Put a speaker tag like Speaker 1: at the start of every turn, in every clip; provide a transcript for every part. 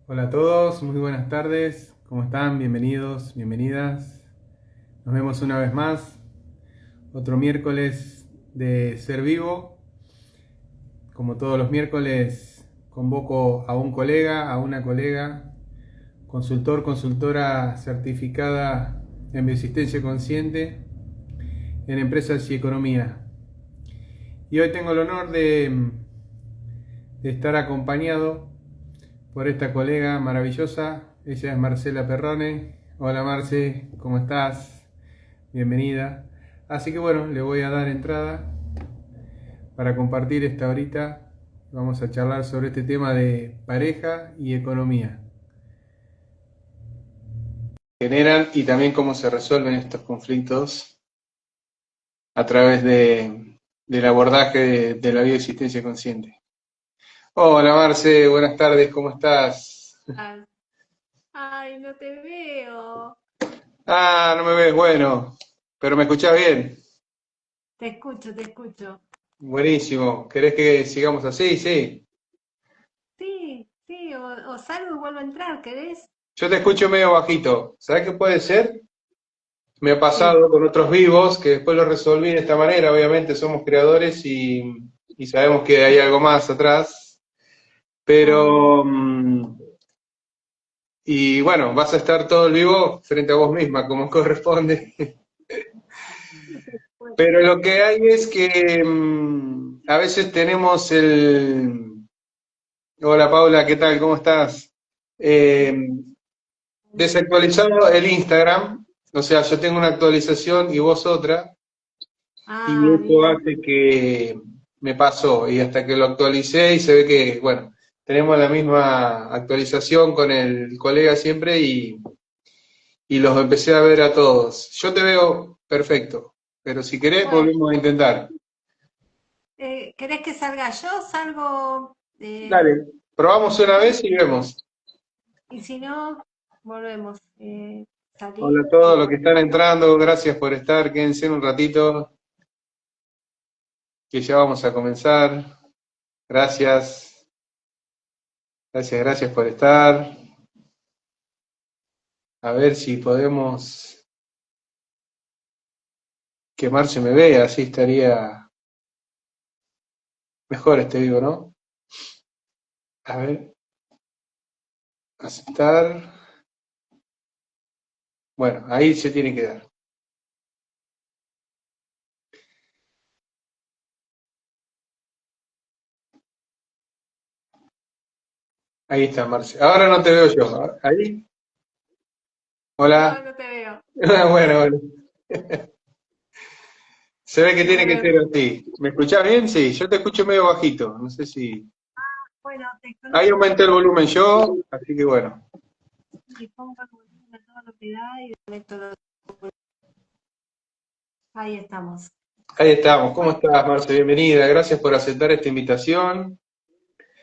Speaker 1: Hola a todos, muy buenas tardes, ¿cómo están? Bienvenidos, bienvenidas. Nos vemos una vez más, otro miércoles de Ser Vivo. Como todos los miércoles, convoco a un colega, a una colega, consultor, consultora certificada en biosistencia consciente en empresas y economía. Y hoy tengo el honor de estar acompañado por esta colega maravillosa. Ella es Marcela Perrone. Hola Marce, ¿cómo estás? Bienvenida. Así que bueno, le voy a dar entrada para compartir esta horita. Vamos a charlar sobre este tema de pareja y economía. Generan y también cómo se resuelven estos conflictos a través del abordaje de la bioexistencia consciente. Hola Marce, buenas tardes, ¿cómo estás?
Speaker 2: Ay, ay, no te veo.
Speaker 1: Ah, no me ves, bueno, pero me escuchás bien.
Speaker 2: Te escucho, te escucho.
Speaker 1: Buenísimo. ¿Querés que sigamos así? Sí.
Speaker 2: Sí, sí, o salgo y vuelvo a entrar, ¿querés?
Speaker 1: Yo te escucho medio bajito. ¿Sabés qué puede ser? Me ha
Speaker 2: ¿Qué?
Speaker 1: pasado con otros vivos que después lo resolví de esta manera. Obviamente somos creadores y sabemos que hay algo más atrás.
Speaker 2: Obvio.
Speaker 1: Pero, y bueno, vas a estar todo el vivo frente a vos misma, como corresponde.
Speaker 2: Bueno,
Speaker 1: Pero lo que hay es que a veces tenemos Hola Paula, ¿qué tal? ¿Cómo estás? Eh, Desactualizado el Instagram, o sea, yo tengo una actualización y vos otra, y
Speaker 2: ah,
Speaker 1: eso
Speaker 2: bien.
Speaker 1: hace que me pasó, y hasta que lo actualicé y se ve que, bueno, tenemos la misma actualización con el colega siempre y los empecé a ver a todos. Yo te veo perfecto, pero si querés
Speaker 2: Bueno,
Speaker 1: volvemos a intentar.
Speaker 2: ¿querés que salga yo? Salgo,
Speaker 1: Dale, probamos una vez y vemos.
Speaker 2: y si no, volvemos.
Speaker 1: Hola
Speaker 2: Salí
Speaker 1: a
Speaker 2: y
Speaker 1: todos los que
Speaker 2: vuelvo.
Speaker 1: están entrando, gracias por estar, quédense un ratito, que ya vamos a comenzar. Gracias. Gracias, gracias por estar. A ver si podemos que Marce me vea, así estaría mejor este vivo, ¿no? A ver, aceptar. Bueno, ahí se tiene que dar. Ahí está, Marce. Ahora no te veo yo. Ahí.
Speaker 2: No,
Speaker 1: Hola.
Speaker 2: no te veo.
Speaker 1: Bueno, bueno. Se ve que tiene que
Speaker 2: Bueno,
Speaker 1: ser así. ¿Me escuchás bien? Sí, yo te escucho medio bajito. No sé si.
Speaker 2: bueno,
Speaker 1: Ahí
Speaker 2: desconecto
Speaker 1: aumenté el volumen yo, así que bueno.
Speaker 2: y pongo el volumen a toda velocidad y desconecto los. Ahí estamos.
Speaker 1: Ahí estamos. ¿Cómo
Speaker 2: Bueno,
Speaker 1: estás, Marce? Bienvenida. Gracias por aceptar esta invitación.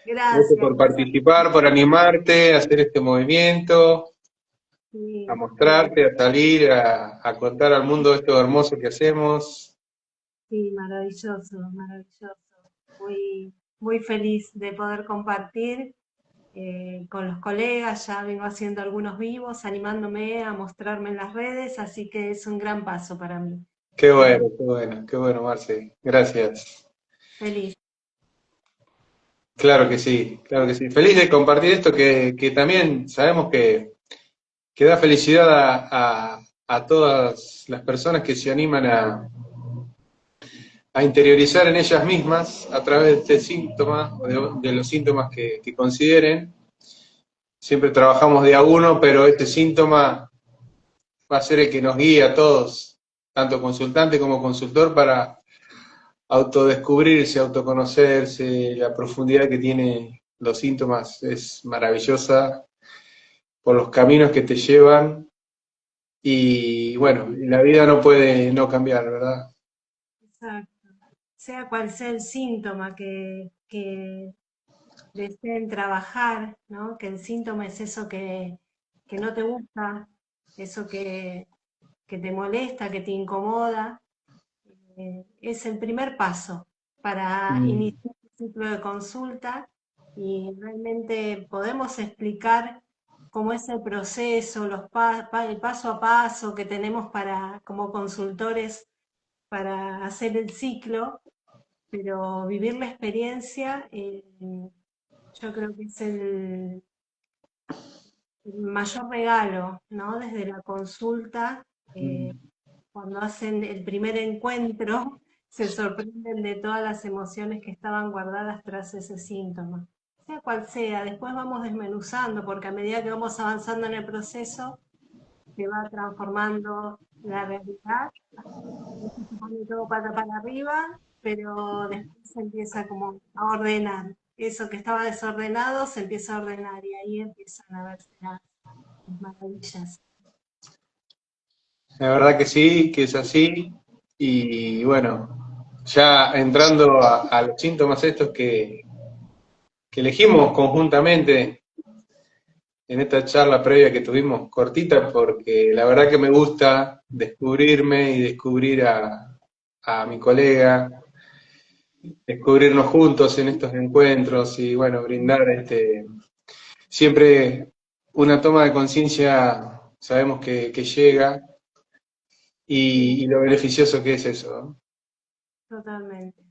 Speaker 1: Gracias
Speaker 2: gracias,
Speaker 1: por
Speaker 2: gracias.
Speaker 1: participar, por animarte a hacer este movimiento, a
Speaker 2: Sí, sí.
Speaker 1: mostrarte, a salir, a contar al mundo esto hermoso que hacemos.
Speaker 2: Sí, maravilloso, maravilloso. Muy, muy feliz de poder compartir con los colegas. Ya vengo haciendo algunos vivos, animándome a mostrarme en las redes, así que es un gran paso para mí.
Speaker 1: Qué bueno,
Speaker 2: Eh,
Speaker 1: qué bueno, qué bueno, Marce. Gracias.
Speaker 2: Feliz.
Speaker 1: Claro que sí, claro que sí. Feliz de compartir esto que también sabemos que da felicidad a todas las personas que se animan a interiorizar en ellas mismas a través de este síntoma, o de los síntomas que consideren. Siempre trabajamos de a uno, pero este síntoma va a ser el que nos guíe a todos, tanto consultante como consultor, para autodescubrirse, autoconocerse. La profundidad que tiene los síntomas es maravillosa por los caminos que te llevan y bueno, la vida no puede no cambiar, ¿verdad?
Speaker 2: Exacto. Sea cual sea el síntoma que deseen trabajar, ¿no? Que el síntoma es eso que no te gusta, eso que te molesta, que te incomoda. Es el primer paso para
Speaker 1: Mm.
Speaker 2: iniciar un ciclo de consulta y realmente podemos explicar cómo es el proceso, el paso a paso que tenemos para, como consultores para hacer el ciclo, pero vivir la experiencia, yo creo que es el mayor regalo, ¿no? Desde la consulta, eh, cuando hacen el primer encuentro, se sorprenden de todas las emociones que estaban guardadas tras ese síntoma. Sea cual sea, después vamos desmenuzando, porque a medida que vamos avanzando en el proceso, se va transformando la realidad, a veces se pone todo para arriba, pero después se empieza como a ordenar. Eso que estaba desordenado se empieza a ordenar y ahí empiezan a verse las maravillas.
Speaker 1: La verdad que sí, que es así. Y bueno, ya entrando a los síntomas estos que elegimos conjuntamente en esta charla previa que tuvimos cortita, porque la verdad que me gusta descubrirme y descubrir a mi colega, descubrirnos juntos en estos encuentros y bueno, brindar siempre una toma de conciencia, sabemos que llega
Speaker 2: Sí,
Speaker 1: y lo beneficioso que es eso, ¿no?
Speaker 2: totalmente.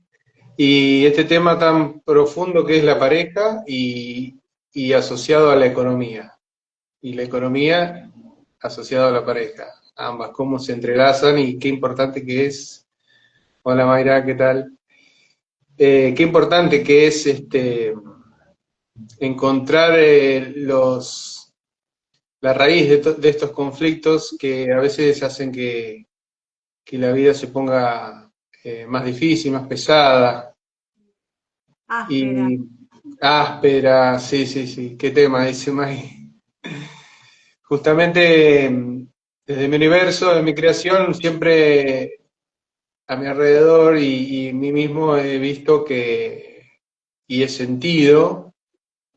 Speaker 1: Y este tema tan profundo que es la pareja y asociado a la economía. Y la economía asociado a la pareja. Ambas, cómo se entrelazan y qué importante que es. Hola Mayra, ¿qué tal? Qué importante que es encontrar la raíz de estos conflictos que a veces hacen que la vida se ponga más difícil, más pesada
Speaker 2: Áspera.
Speaker 1: y áspera. Sí, sí, sí. ¿Qué tema dice May? Justamente desde mi universo, de mi creación, siempre a mi alrededor y mí mismo he visto y he sentido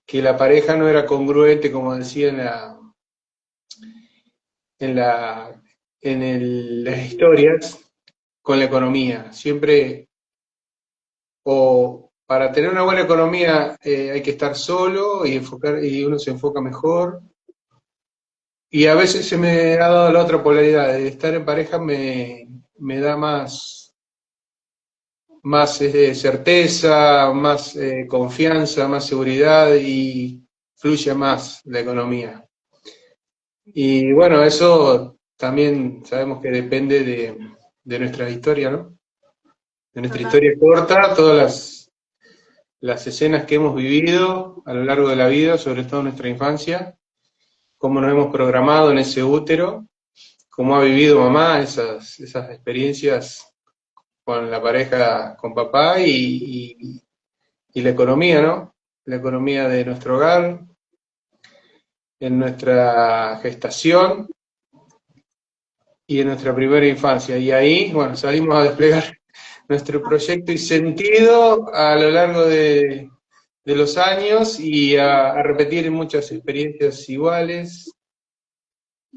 Speaker 1: que la pareja no era congruente, como decía en la, las historias, con la economía. Siempre, o para tener una buena economía hay que estar solo y uno se enfoca mejor. Y a veces se me ha dado la otra polaridad, de estar en pareja me da más certeza, más confianza, más seguridad y fluye más la economía. Y bueno, eso también sabemos que depende de nuestra historia, ¿no? De nuestra
Speaker 2: Total,
Speaker 1: historia corta, todas las escenas que hemos vivido a lo largo de la vida, sobre todo en nuestra infancia, cómo nos hemos programado en ese útero, cómo ha vivido mamá esas experiencias con la pareja, con papá y la economía, ¿no? La economía de nuestro hogar, en nuestra gestación y en nuestra primera infancia. Y ahí, bueno, salimos a desplegar nuestro proyecto y sentido a lo largo de los años y a repetir muchas experiencias iguales.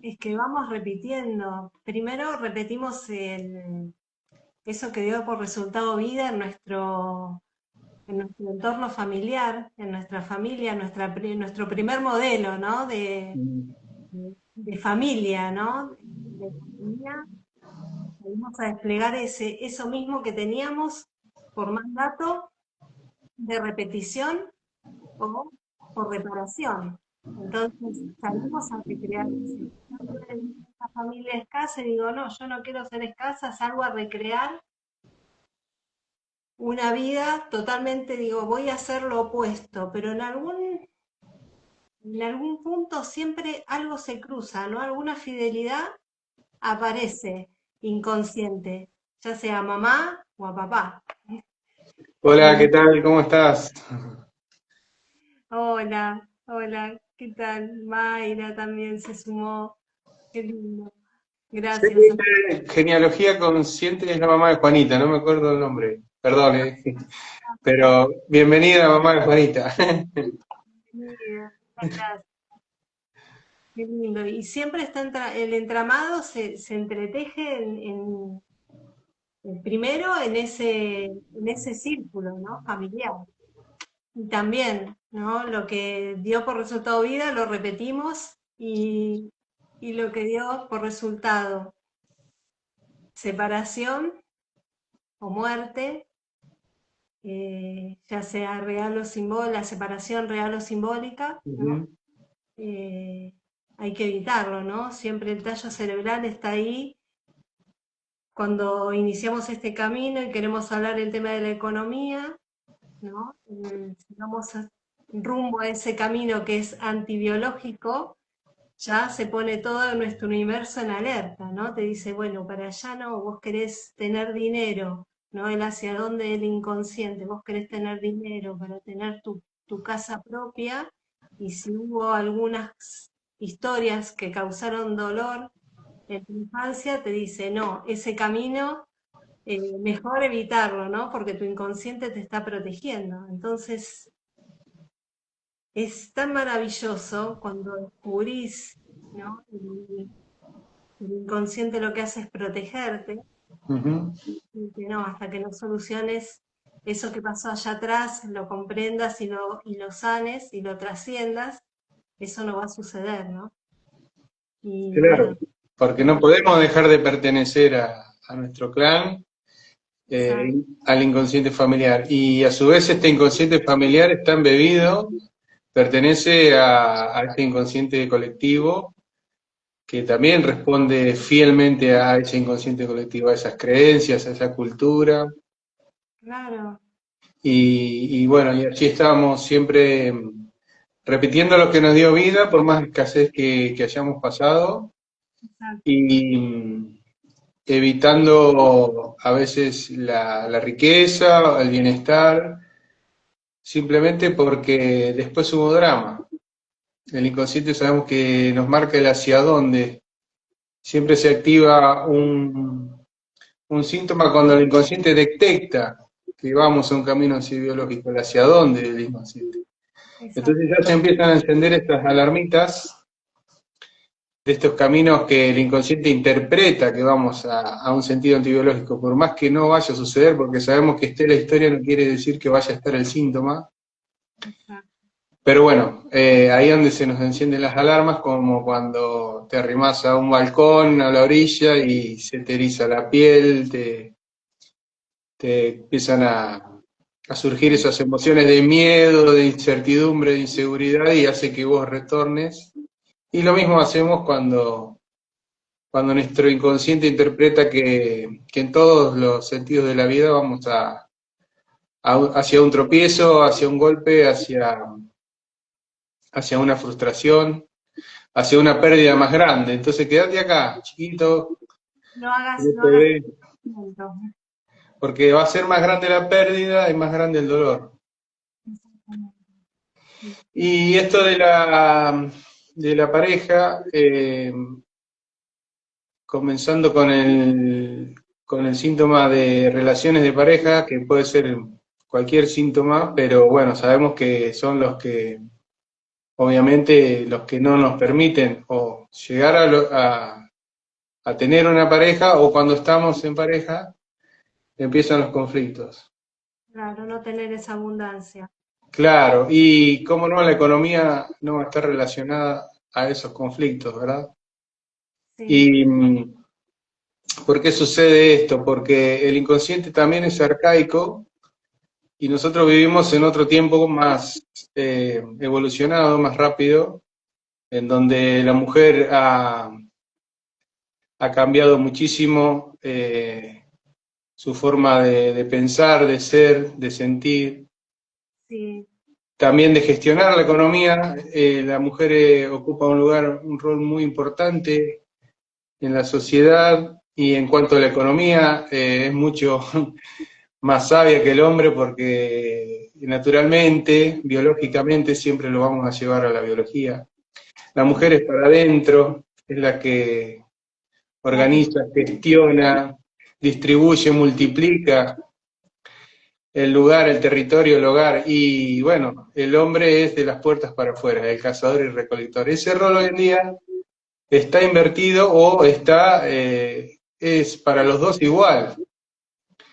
Speaker 2: es que vamos repitiendo. Primero repetimos eso que dio por resultado vida en nuestro entorno familiar, en nuestra familia, nuestro primer modelo, ¿no? De familia, ¿no? De economía. Salimos a desplegar eso mismo que teníamos por mandato de repetición o por reparación. Entonces salimos a recrear eso. Yo tuve esta familia escasa y digo, no, yo no quiero ser escasa, salgo a recrear una vida totalmente, digo, voy a hacer lo opuesto, pero en algún punto siempre algo se cruza, ¿no? Alguna fidelidad aparece inconsciente, ya sea a mamá o a papá.
Speaker 1: Hola, ¿qué
Speaker 2: Y
Speaker 1: tal? ¿Cómo estás?
Speaker 2: hola, hola, ¿qué tal? Mayra también se sumó, qué lindo.
Speaker 1: Sé
Speaker 2: Gracias.
Speaker 1: que genealogía consciente es la mamá de Juanita, no me acuerdo el nombre, perdón, pero bienvenida mamá de Juanita.
Speaker 2: Bienvenida, muchas gracias. Qué lindo. Y siempre está el entramado se entreteje primero en ese círculo, ¿no? Familiar. Y también, ¿no? Lo que dio por resultado vida lo repetimos y lo que dio por resultado separación o muerte, ya sea real o simbólica, la separación real o simbólica, ¿no?
Speaker 1: Ujú.
Speaker 2: Hay que evitarlo, ¿no? Siempre el tallo cerebral está ahí cuando iniciamos este camino y queremos hablar del tema de la economía, ¿no? Si vamos rumbo a ese camino que es antibiológico, ya se pone todo nuestro universo en alerta, ¿no? Te dice, bueno, para allá no, vos querés tener dinero, ¿no? El hacia dónde el inconsciente, vos querés tener dinero para tener tu casa propia, y si hubo algunas historias que causaron dolor en tu infancia, te dice, no, ese camino mejor evitarlo, ¿no? Porque tu inconsciente te está protegiendo. Entonces, es tan maravilloso cuando descubrís, ¿no? El inconsciente lo que hace es protegerte,
Speaker 1: Ujú.
Speaker 2: y que no, hasta que no soluciones eso que pasó allá atrás, lo comprendas y lo sanes y lo trasciendas, eso no va a suceder, ¿no? Y
Speaker 1: Claro,
Speaker 2: bueno,
Speaker 1: porque no podemos dejar de pertenecer a nuestro clan,
Speaker 2: exacto,
Speaker 1: al inconsciente familiar. Y a su vez este inconsciente familiar está embebido, pertenece a este inconsciente colectivo que también responde fielmente a ese inconsciente colectivo, a esas creencias, a esa cultura.
Speaker 2: claro,
Speaker 1: Y bueno, y así estamos siempre repitiendo lo que nos dio vida, por más escasez que hayamos pasado,
Speaker 2: exacto,
Speaker 1: y evitando a veces la riqueza, el bienestar, simplemente porque después hubo drama. El inconsciente sabemos que nos marca el hacia dónde. Siempre se activa un síntoma cuando el inconsciente detecta que vamos a un camino así biológico, el hacia dónde del inconsciente.
Speaker 2: exacto,
Speaker 1: Entonces ya se empiezan a encender estas alarmitas de estos caminos que el inconsciente interpreta que vamos a un sentido antibiológico, por más que no vaya a suceder, porque sabemos que esté la historia no quiere decir que vaya a estar el síntoma,
Speaker 2: exacto.
Speaker 1: pero bueno, ahí es donde se nos encienden las alarmas, como cuando te arrimas a un balcón, a la orilla, y se te eriza la piel, te empiezan a surgir
Speaker 2: Sí,
Speaker 1: esas emociones de miedo, de incertidumbre, de inseguridad, y hace que vos retornes. Y lo mismo hacemos cuando nuestro inconsciente interpreta que en todos los sentidos de la vida vamos hacia un tropiezo, hacia un golpe, hacia una frustración, hacia una pérdida más grande. Entonces quédate acá, chiquito, no
Speaker 2: no
Speaker 1: te
Speaker 2: hagas
Speaker 1: ve,
Speaker 2: sufrimiento.
Speaker 1: porque va a ser más grande la pérdida y más grande el dolor.
Speaker 2: Exactamente. Sí,
Speaker 1: Y esto de la pareja, comenzando con el síntoma de relaciones de pareja, que puede ser cualquier síntoma, pero bueno, sabemos que son obviamente, los que no nos permiten o llegar a tener una pareja, o cuando estamos en pareja, empiezan los conflictos.
Speaker 2: claro, no tener esa abundancia.
Speaker 1: Claro, y cómo no, la economía no va a estar relacionada a esos conflictos, ¿verdad?
Speaker 2: Sí,
Speaker 1: ¿Y por qué sucede esto? Porque el inconsciente también es arcaico y nosotros vivimos en otro tiempo más evolucionado, más rápido, en donde la mujer ha cambiado muchísimo su forma de pensar, de ser, de sentir,
Speaker 2: sí,
Speaker 1: también de gestionar la economía. La mujer ocupa un rol muy importante en la sociedad, y en cuanto a la economía es mucho más sabia que el hombre, porque naturalmente, biológicamente, siempre lo vamos a llevar a la biología. La mujer es para adentro, es la que
Speaker 2: la que
Speaker 1: organiza, gestiona, distribuye, multiplica el lugar, el territorio, el hogar, y bueno, el hombre es de las puertas para afuera, el cazador y recolector. Ese rol hoy en día está invertido, o es para los dos igual.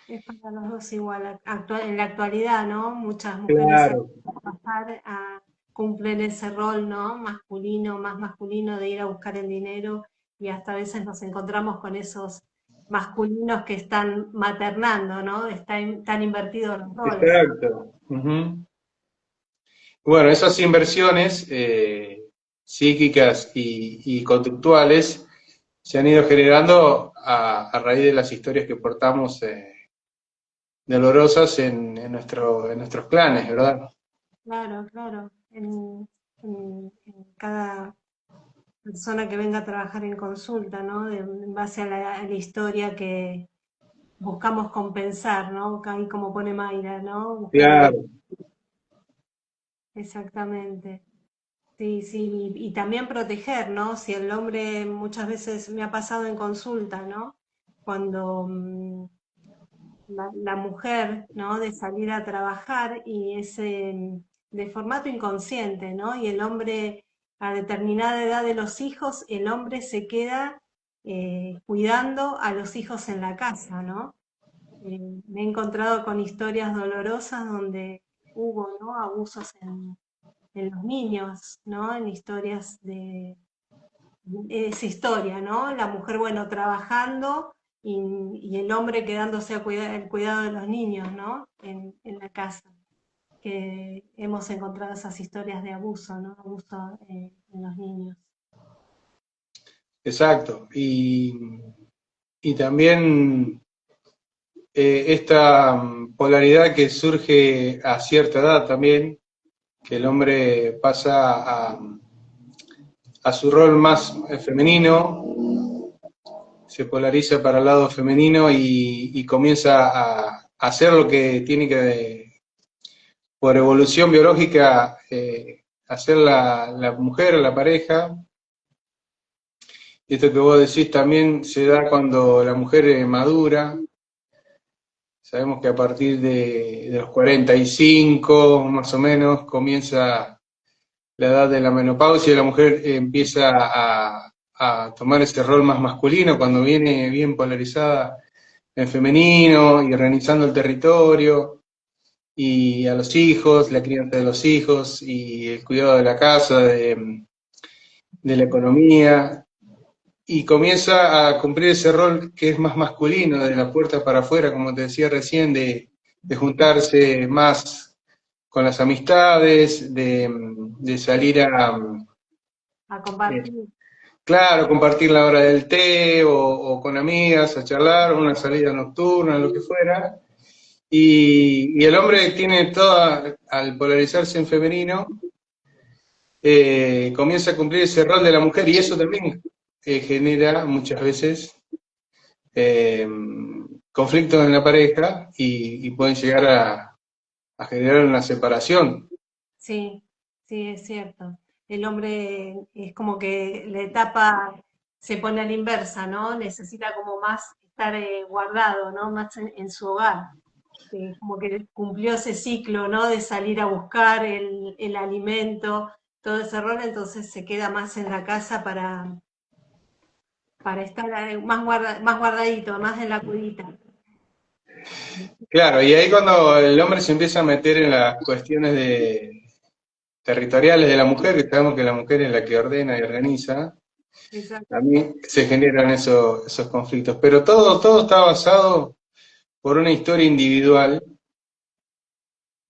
Speaker 2: es para los dos igual. En la actualidad, ¿no? Muchas mujeres se
Speaker 1: Claro,
Speaker 2: van a pasar a cumplen ese rol, ¿no? Masculino, más masculino de ir a buscar el dinero y hasta a veces nos encontramos con esos masculinos que están maternando, ¿no? Están invertidos los roles.
Speaker 1: exacto. Ujú. Bueno, esas inversiones psíquicas y conductuales se han ido generando a raíz de las historias que portamos dolorosas en nuestros clanes, ¿verdad?
Speaker 2: Claro, claro. En cada persona que venga a trabajar en consulta, ¿no? En base a la historia que buscamos compensar, ¿no? Ahí como pone Mayra, ¿no? Buscar
Speaker 1: Claro,
Speaker 2: exactamente. Sí, sí, y también proteger, ¿no? Si el hombre muchas veces me ha pasado en consulta, ¿no? Cuando la mujer, ¿no? De salir a trabajar y es de formato inconsciente, ¿no? Y el hombre, a determinada edad de los hijos, el hombre se queda cuidando a los hijos en la casa, ¿no? Me he encontrado con historias dolorosas donde hubo, ¿no? Abusos en los niños, ¿no? En historias de esa historia, ¿no? La mujer, bueno, trabajando y el hombre quedándose a cuidar el cuidado de los niños, ¿no? En la casa, que hemos encontrado esas historias de abuso, ¿no? Abuso en los niños.
Speaker 1: exacto. Y también esta polaridad que surge a cierta edad también, que el hombre pasa a su rol más femenino, se polariza para el lado femenino y comienza a hacer lo que tiene que, por evolución biológica, hacer la mujer, la pareja. Y esto que vos decís también se da cuando la mujer madura. Sabemos que a partir de los 45, más o menos, comienza la edad de la menopausia y la mujer empieza a tomar ese rol más masculino cuando viene bien polarizada en femenino y organizando el territorio y a los hijos, la crianza de los hijos y el cuidado de la casa, de la economía, y comienza a cumplir ese rol que es más masculino, de la puerta para afuera, como te decía recién, de juntarse más con las amistades, de salir
Speaker 2: A
Speaker 1: eh,
Speaker 2: compartir,
Speaker 1: claro, compartir la hora del té o con amigas, a charlar, una salida nocturna, lo que fuera. Y el hombre tiene toda, al polarizarse en femenino, comienza a cumplir ese rol de la mujer y eso también genera muchas veces eh, conflictos en la pareja y pueden llegar a generar una separación.
Speaker 2: sí, sí, es cierto. El hombre es como que la etapa se pone a la inversa, ¿no? Necesita como más estar guardado, ¿no? Más en su hogar. Como que cumplió ese ciclo, ¿no? De salir a buscar el alimento, todo ese rol, entonces se queda más en la casa para estar más guardadito, más en la cudita.
Speaker 1: Claro, y ahí cuando el hombre se empieza a meter en las cuestiones territoriales de la mujer, que sabemos que la mujer es la que ordena y organiza,
Speaker 2: Exacto.
Speaker 1: también se generan esos conflictos. Pero todo está basado por una historia individual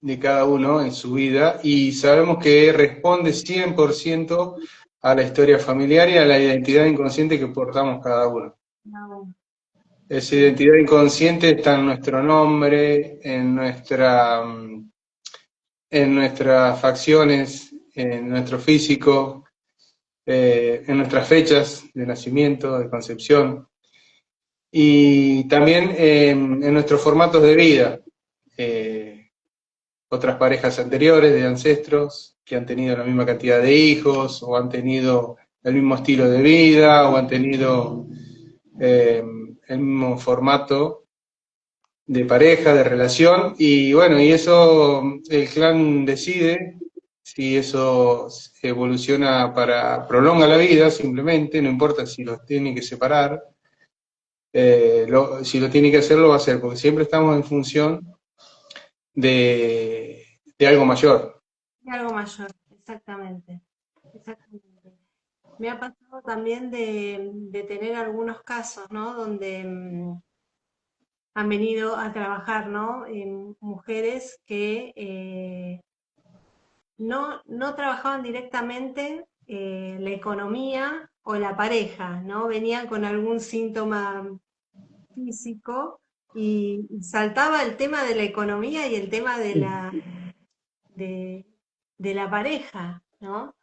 Speaker 1: de cada uno en su vida y sabemos que responde 100% a la historia familiar y a la identidad inconsciente que portamos cada uno.
Speaker 2: No,
Speaker 1: Esa
Speaker 2: sí,
Speaker 1: identidad inconsciente está en nuestro nombre, en nuestras facciones, en nuestro físico, en nuestras fechas de nacimiento, de concepción, y también en nuestros formatos de vida. Eh, Otras parejas anteriores de ancestros que han tenido la misma cantidad de hijos, o han tenido el mismo estilo de vida, o han tenido eh, el mismo formato de pareja, de relación, y bueno, y eso el clan decide si eso evoluciona para, prolonga la vida simplemente, no importa si los tiene que separar, si lo tiene que hacer, lo va a hacer, porque siempre estamos en función de algo mayor.
Speaker 2: Y algo mayor, exactamente, exactamente. Me ha pasado también de tener algunos casos, ¿no? Donde han venido a trabajar, ¿no? Mujeres que no trabajaban directamente la economía o la pareja, ¿no? Venían con algún síntoma físico y saltaba el tema de la economía y el tema de, de la pareja, ¿no?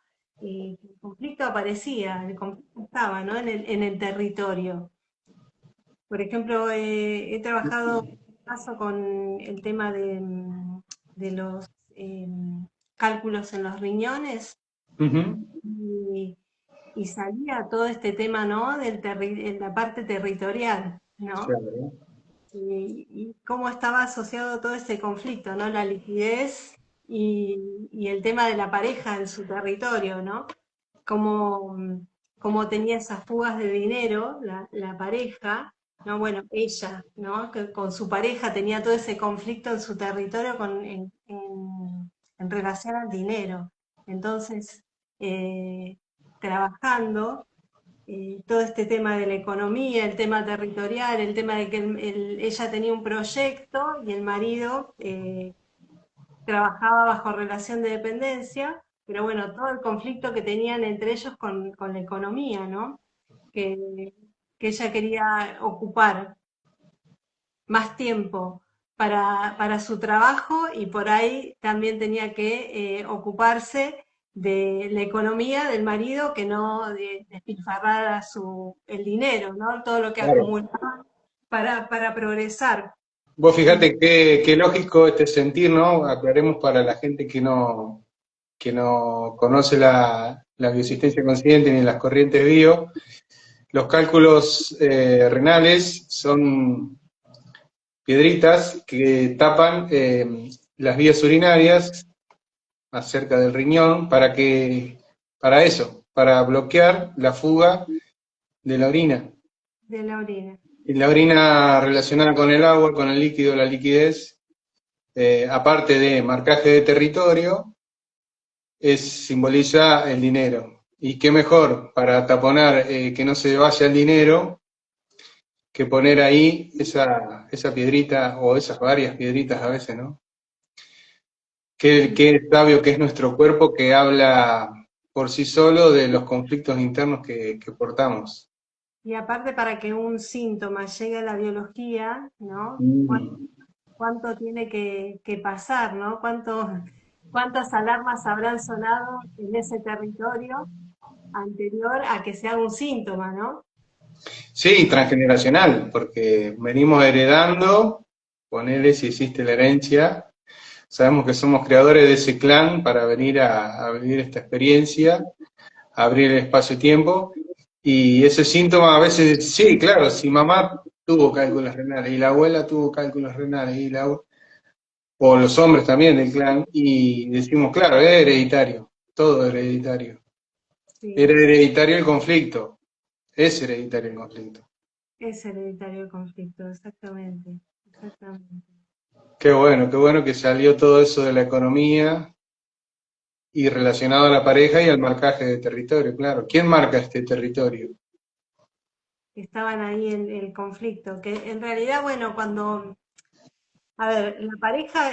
Speaker 2: Y el conflicto aparecía, el conflicto estaba, ¿no? En el territorio. Por ejemplo, he trabajado en caso con el tema de los cálculos en los riñones
Speaker 1: Ujú.
Speaker 2: y, y salía todo este tema, ¿no? En la parte territorial, ¿no?
Speaker 1: Claro.
Speaker 2: Y cómo estaba asociado todo ese conflicto, ¿no? La liquidez y el tema de la pareja en su territorio, ¿no? Cómo, cómo tenía esas fugas de dinero, la pareja, ¿no? Bueno, ella, ¿no? Que con su pareja tenía todo ese conflicto en su territorio en relación al dinero. Entonces, eh, trabajando todo este tema de la economía, el tema territorial, el tema de que ella tenía un proyecto y el marido trabajaba bajo relación de dependencia, pero bueno, todo el conflicto que tenían entre ellos con la economía, ¿no? Que, que ella quería ocupar más tiempo para su trabajo y por ahí también tenía que ocuparse de la economía del marido que no despilfarrara el dinero, ¿no? Todo lo que
Speaker 1: Claro.
Speaker 2: acumulaba para progresar.
Speaker 1: Vos
Speaker 2: Y
Speaker 1: fíjate qué lógico este sentir, ¿no? Aclaremos para la gente que no conoce la biosistencia consciente ni las corrientes bio. Los cálculos renales son piedritas que tapan las vías urinarias acerca del riñón para eso, para bloquear la fuga de la orina.
Speaker 2: de la orina.
Speaker 1: Y la orina relacionada con el agua, con el líquido, la liquidez, aparte de marcaje de territorio, simboliza el dinero. Y qué mejor para taponar que no se vaya el dinero que poner ahí esa piedrita o esas varias piedritas a veces, ¿no? Qué sabio que es nuestro cuerpo que habla por sí solo de los conflictos internos que portamos.
Speaker 2: Y aparte para que un síntoma llegue a la biología, ¿no?
Speaker 1: Mm.
Speaker 2: ¿Cuánto tiene que pasar, ¿no? ¿Cuántas alarmas habrán sonado en ese territorio anterior a que se haga un síntoma, ¿no?
Speaker 1: Sí, transgeneracional, porque venimos heredando, ponele si existe la herencia, sabemos que somos creadores de ese clan para venir a vivir esta experiencia, a abrir el espacio-tiempo, y ese síntoma a veces, sí, claro, si mamá tuvo cálculos renales y la abuela tuvo cálculos renales o los hombres también del clan, y decimos, claro, es hereditario, todo es hereditario.
Speaker 2: Sí,
Speaker 1: Era hereditario el conflicto, es hereditario el conflicto.
Speaker 2: es hereditario el conflicto, exactamente, exactamente.
Speaker 1: Qué bueno que salió todo eso de la economía y relacionado a la pareja y al marcaje de territorio, claro. ¿Quién marca este territorio?
Speaker 2: Estaban ahí en el conflicto, que en realidad, bueno, a ver, la pareja,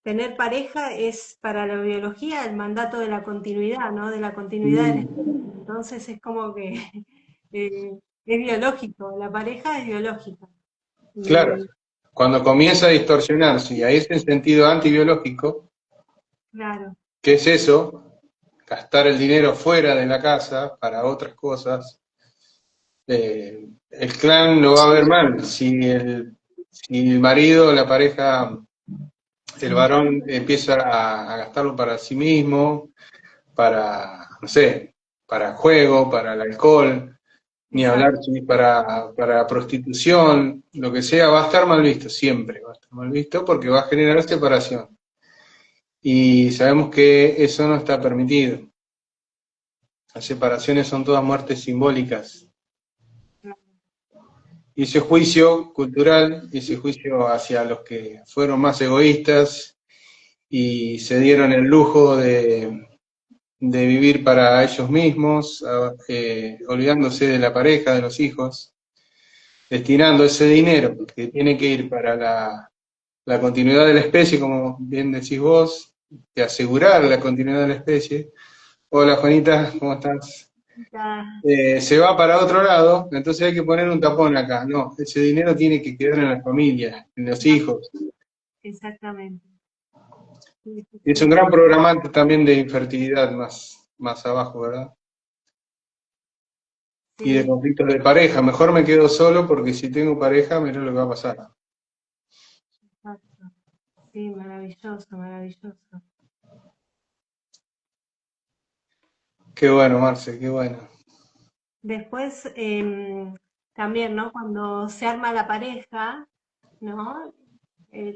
Speaker 2: tener pareja es para la biología el mandato de la continuidad, ¿no? De la continuidad del
Speaker 1: Mm,
Speaker 2: espíritu. Entonces es como que es biológico, la pareja es biológica.
Speaker 1: claro,
Speaker 2: Y
Speaker 1: cuando comienza a distorsionarse y a ese sentido antibiológico,
Speaker 2: claro,
Speaker 1: ¿qué es eso? Gastar el dinero fuera de la casa para otras cosas. El clan lo va a ver mal. Si el marido, la pareja, el varón empieza a gastarlo para sí mismo, para, no sé, para juego, para el alcohol, ni hablar
Speaker 2: exacto,
Speaker 1: si para prostitución, lo que sea, va a estar mal visto, siempre va a estar mal visto porque va a generar separación. Y sabemos que eso no está permitido. Las separaciones son todas muertes simbólicas. Y ese juicio cultural, ese juicio hacia los que fueron más egoístas y se dieron el lujo de vivir para ellos mismos, olvidándose de la pareja, de los hijos, destinando ese dinero que tiene que ir para la continuidad de la especie, como bien decís vos, de asegurar la continuidad de la especie. Hola Juanita, ¿cómo estás?
Speaker 2: Ya,
Speaker 1: Se va para otro lado, entonces hay que poner un tapón acá. No, ese dinero tiene que quedar en la familia, en los hijos.
Speaker 2: exactamente. Sí, sí,
Speaker 1: Y es un
Speaker 2: sí.
Speaker 1: gran programante también de infertilidad más abajo, ¿verdad? Y de
Speaker 2: Sí,
Speaker 1: conflictos de pareja. Mejor me quedo solo porque si tengo pareja, mirá lo que va a pasar.
Speaker 2: exacto. Sí, maravilloso, maravilloso.
Speaker 1: Qué bueno, Marce, qué bueno.
Speaker 2: Después, también, ¿no? Cuando se arma la pareja, ¿no?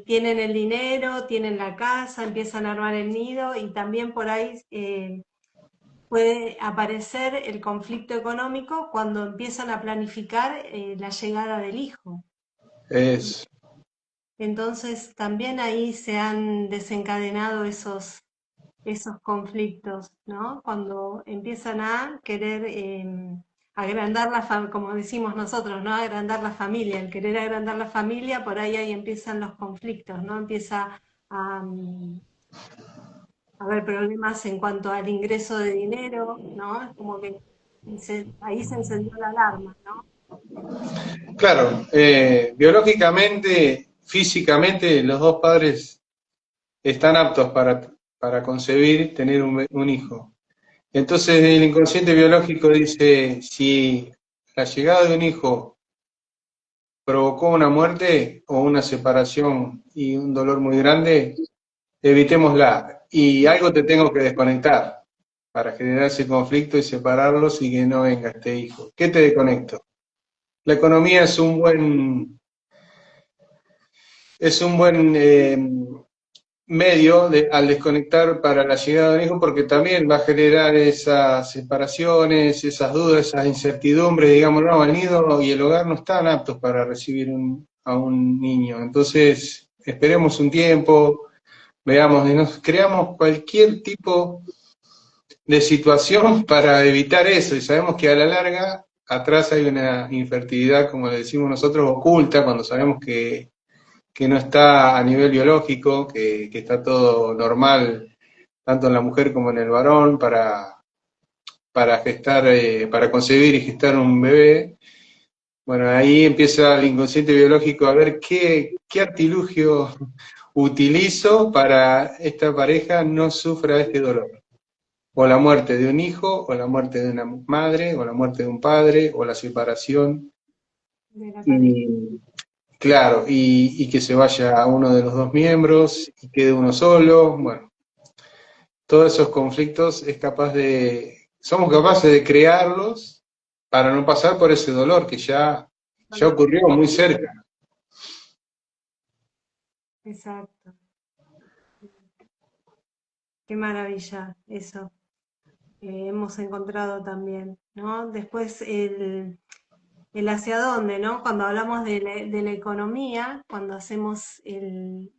Speaker 2: Tienen el dinero, tienen la casa, empiezan a armar el nido y también por ahí puede aparecer el conflicto económico cuando empiezan a planificar la llegada del hijo.
Speaker 1: Es,
Speaker 2: Entonces, también ahí se han desencadenado esos conflictos, ¿no? Cuando empiezan a querer agrandar como decimos nosotros, ¿no? Agrandar la familia, el querer agrandar la familia, por ahí empiezan los conflictos, ¿no? Empieza a haber problemas en cuanto al ingreso de dinero, ¿no? Es como que ahí se encendió la alarma, ¿no?
Speaker 1: claro, biológicamente, físicamente, los dos padres están aptos para concebir, tener un hijo. Entonces el inconsciente biológico dice, si la llegada de un hijo provocó una muerte o una separación y un dolor muy grande, evitémosla. Y algo te tengo que desconectar para generar ese conflicto y separarlos y que no venga este hijo. ¿Qué te desconecto? La economía es un buen medio al desconectar para la llegada de un hijo, porque también va a generar esas separaciones, esas dudas, esas incertidumbres, digamos, no, el nido y el hogar no están aptos para recibir a un niño. Entonces, esperemos un tiempo, veamos, y nos creamos cualquier tipo de situación para evitar eso, y sabemos que a la larga atrás hay una infertilidad, como le decimos nosotros, oculta, cuando sabemos que no está a nivel biológico, que está todo normal, tanto en la mujer como en el varón, para gestar, para concebir y gestar un bebé. Bueno, ahí empieza el inconsciente biológico a ver qué artilugio utilizo para esta pareja no sufra este dolor. O la muerte de un hijo, o la muerte de una madre, o la muerte de un padre, o la separación.
Speaker 2: De la pareja.
Speaker 1: Y claro, y que se vaya uno de los dos miembros y quede uno solo. Bueno, todos esos conflictos somos capaces de crearlos para no pasar por ese dolor que ya ocurrió muy cerca.
Speaker 2: Exacto. Qué maravilla eso. Hemos encontrado también, ¿no? Después el hacia dónde, ¿no? Cuando hablamos de la economía, cuando hacemos el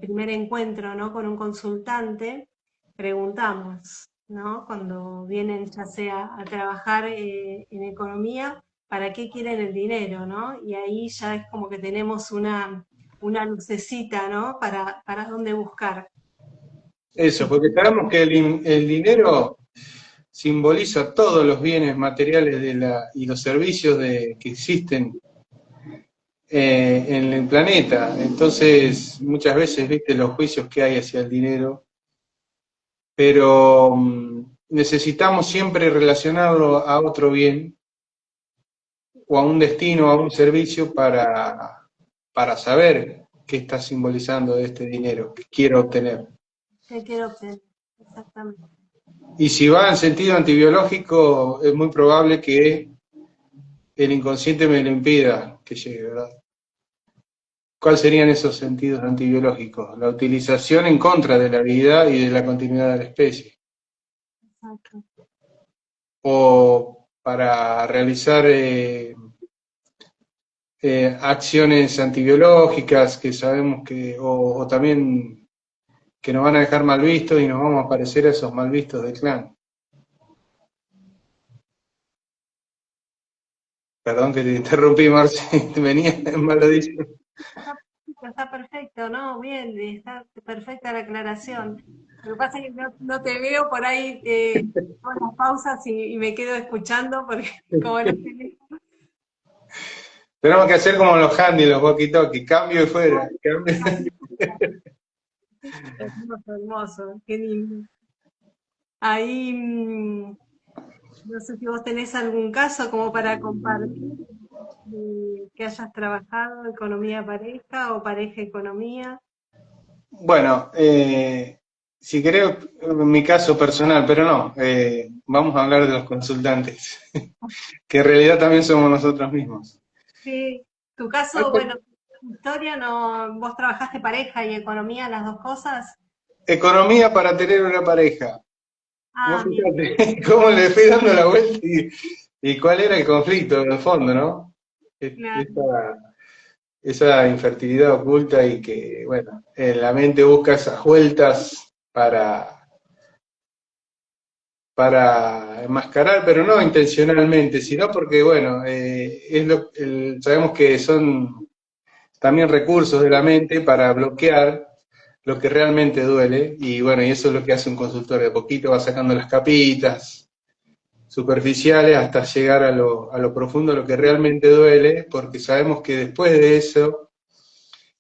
Speaker 2: primer encuentro, ¿no? Con un consultante, preguntamos, ¿no? Cuando vienen ya sea a trabajar en economía, ¿para qué quieren el dinero, ¿no? Y ahí ya es como que tenemos una lucecita, ¿no? Para dónde buscar.
Speaker 1: Eso, porque sabemos que el dinero simboliza todos los bienes materiales y los servicios que existen en el planeta. Entonces, muchas veces, viste los juicios que hay hacia el dinero, pero necesitamos siempre relacionarlo a otro bien o a un destino, a un servicio para saber qué está simbolizando este dinero que quiero obtener.
Speaker 2: ¿Qué quiero obtener? Exactamente.
Speaker 1: Y si va en sentido antibiológico, es muy probable que el inconsciente me lo impida que llegue, ¿verdad? ¿Cuáles serían esos sentidos antibiológicos? La utilización en contra de la vida y de la continuidad de la especie.
Speaker 2: Exacto.
Speaker 1: O para realizar acciones antibiológicas que sabemos que, o también que nos van a dejar mal vistos y nos vamos a parecer a esos mal vistos del clan. Perdón que te interrumpí, Marci, venía en maladísimo.
Speaker 2: Está perfecto, ¿no? Bien, está perfecta la aclaración. Lo que pasa es que no te veo por ahí con las pausas y me quedo escuchando porque como no te
Speaker 1: Tenemos que hacer como los handy, los walkie-talkie, cambio y fuera, cambio.
Speaker 2: hermoso, hermoso, qué lindo. Ahí, no sé si vos tenés algún caso como para compartir que hayas trabajado economía pareja o pareja economía.
Speaker 1: Bueno, si querés, en mi caso personal, pero no, vamos a hablar de los consultantes, que en realidad también somos nosotros mismos.
Speaker 2: Sí, tu caso, bueno, tu historia, no, vos trabajaste pareja y economía, las dos cosas.
Speaker 1: Economía para tener una pareja. Vos
Speaker 2: Ah, bien,
Speaker 1: fíjate cómo le fui dando la vuelta y cuál era el conflicto en el fondo, ¿no?
Speaker 2: claro.
Speaker 1: Esa infertilidad oculta y que, bueno, la mente busca esas vueltas para enmascarar, pero no intencionalmente, sino porque, bueno, sabemos que son también recursos de la mente para bloquear lo que realmente duele, y bueno, y eso es lo que hace un consultor, de poquito va sacando las capitas superficiales hasta llegar a lo profundo, a lo que realmente duele, porque sabemos que después de eso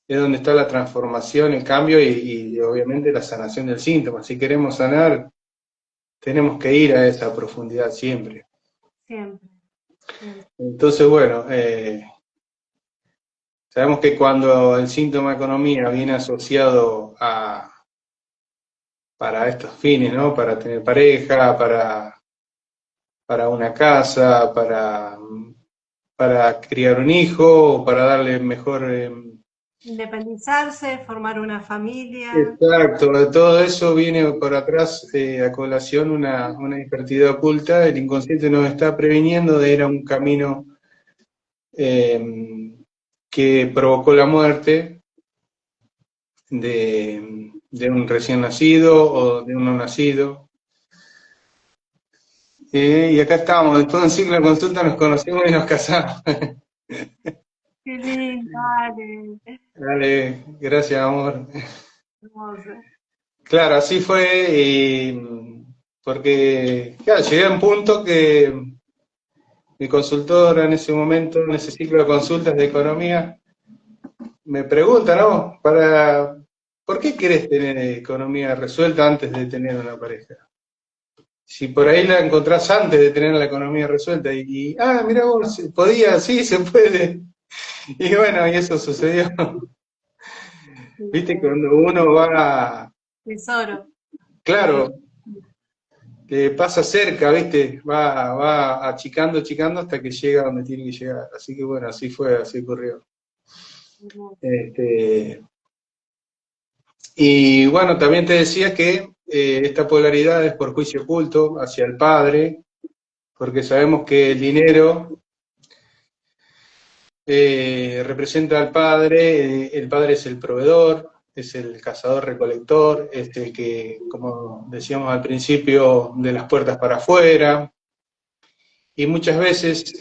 Speaker 1: es donde está la transformación, el cambio y obviamente la sanación del síntoma. Si queremos sanar, tenemos que ir a esa profundidad siempre.
Speaker 2: Siempre, siempre.
Speaker 1: Entonces, bueno, sabemos que cuando el síntoma economía viene asociado para estos fines, ¿no? Para tener pareja, para una casa, para criar un hijo, o para darle mejor...
Speaker 2: Independizarse, formar una familia.
Speaker 1: exacto, de todo eso viene por atrás a colación una hiperactividad oculta. El inconsciente nos está previniendo de ir a un camino que provocó la muerte de un recién nacido o de un no nacido. Y acá estamos, después de un ciclo de consulta nos conocimos y nos casamos.
Speaker 2: Qué lindo, dale.
Speaker 1: Dale, gracias, amor.
Speaker 2: Hermoso.
Speaker 1: Claro, así fue, porque claro, llegué a un punto que mi consultora en ese momento, en ese ciclo de consultas de economía, me pregunta, ¿no? ¿Por qué querés tener economía resuelta antes de tener una pareja? Si por ahí la encontrás antes de tener la economía resuelta mira vos, podía, sí, se puede. Y bueno, y eso sucedió.
Speaker 2: Sí,
Speaker 1: Viste, cuando uno va,
Speaker 2: tesoro. Eh,
Speaker 1: claro, que pasa cerca, viste, va achicando, achicando hasta que llega donde tiene que llegar. Así que bueno, así fue, así ocurrió.
Speaker 2: hermoso.
Speaker 1: Este, y bueno, también te decía que esta polaridad es por juicio oculto hacia el padre, porque sabemos que el dinero representa al padre, el padre es el proveedor, es el cazador-recolector, es el que, como decíamos al principio, de las puertas para afuera, y muchas veces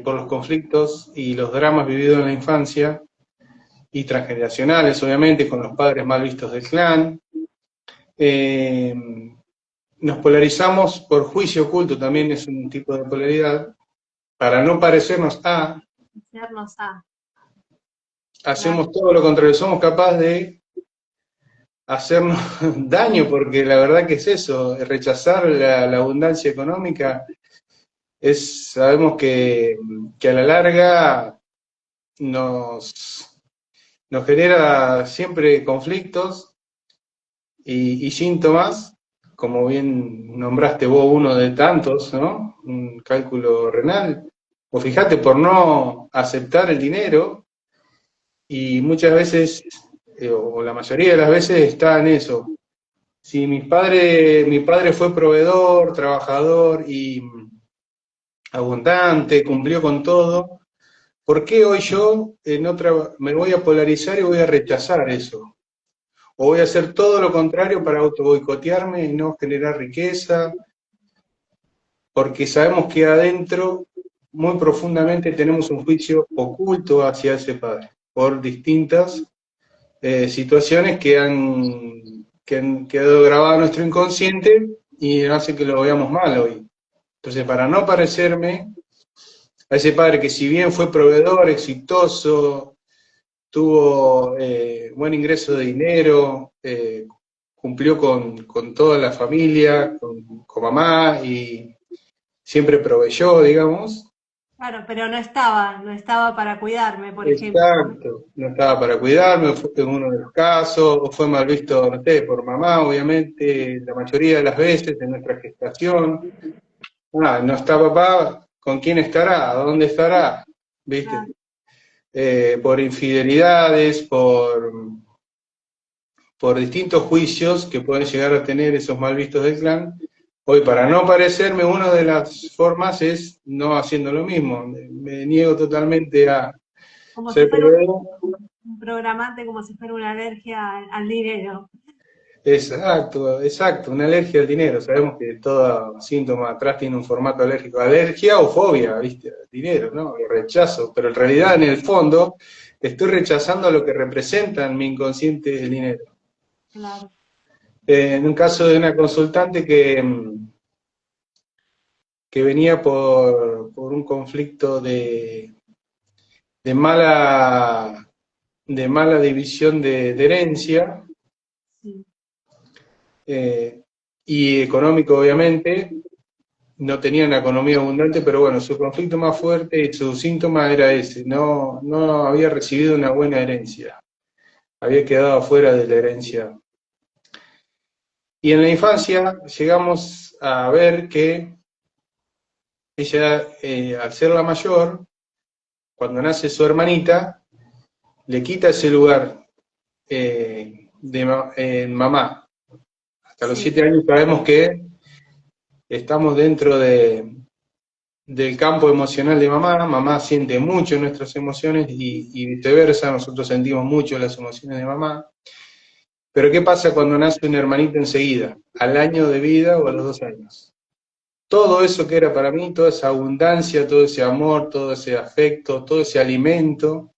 Speaker 1: por los conflictos y los dramas vividos en la infancia, y transgeneracionales obviamente, con los padres mal vistos del clan, eh, nos polarizamos por juicio oculto, también es un tipo de polaridad, para no parecernos a,
Speaker 2: Hacernos a, claro,
Speaker 1: hacemos todo lo contrario, somos capaces de hacernos daño, porque la verdad que es eso, rechazar la abundancia económica, sabemos que a la larga nos, nos genera siempre conflictos y síntomas, como bien nombraste vos uno de tantos, ¿no? Un cálculo renal. O fíjate, por no aceptar el dinero, y muchas veces, o la mayoría de las veces, está en eso. Si mi padre fue proveedor, trabajador y abundante, cumplió con todo,
Speaker 3: ¿por qué hoy yo me voy a polarizar y voy a rechazar eso? O voy a hacer todo lo contrario para auto boicotearme y no generar riqueza, porque sabemos que adentro, muy profundamente, tenemos un juicio oculto hacia ese padre, por distintas situaciones que han quedado grabadas en nuestro inconsciente y hace que lo veamos mal hoy. Entonces, para no parecerme a ese padre que si bien fue proveedor, exitoso, tuvo buen ingreso de dinero, cumplió con toda la familia, con mamá y siempre proveyó, digamos.
Speaker 2: Claro, pero no estaba para cuidarme, por ejemplo.
Speaker 3: Exacto, no estaba para cuidarme, fue en uno de los casos, o fue mal visto, no sé, por mamá, obviamente, la mayoría de las veces en nuestra gestación. Ah, no está papá, ¿con quién estará? ¿Dónde estará? ¿Viste?
Speaker 2: Claro.
Speaker 3: Por infidelidades, por distintos juicios que pueden llegar a tener esos mal vistos del clan. Hoy, para no parecerme, una de las formas es no haciendo lo mismo. Me niego totalmente a
Speaker 2: Como si
Speaker 3: ser
Speaker 2: fuera
Speaker 3: proveedor.
Speaker 2: un programante, como si fuera una alergia al dinero.
Speaker 3: Exacto, exacto, una alergia al dinero. Sabemos que todo síntoma atrás tiene un formato alérgico. Alergia o fobia, ¿viste? Al dinero, ¿no? Lo rechazo. Pero en realidad, en el fondo, estoy rechazando lo que representa en mi inconsciente el dinero.
Speaker 2: Claro.
Speaker 3: En un caso de una consultante que venía por un conflicto de mala, de mala división de herencia,
Speaker 2: Sí.
Speaker 3: y económico, obviamente. No tenía una economía abundante, pero bueno, su conflicto más fuerte y su síntoma era ese, no había recibido una buena herencia, había quedado fuera de la herencia. Y en la infancia llegamos a ver que ella, al ser la mayor, cuando nace su hermanita, le quita ese lugar en mamá. Hasta los
Speaker 2: Sí.
Speaker 3: 7 años sabemos que estamos dentro del campo emocional de mamá. Mamá siente mucho nuestras emociones y viceversa, nosotros sentimos mucho las emociones de mamá. Pero ¿qué pasa cuando nace un hermanito enseguida? Al año de vida o a los 2 años. Todo eso que era para mí, toda esa abundancia, todo ese amor, todo ese afecto, todo ese alimento,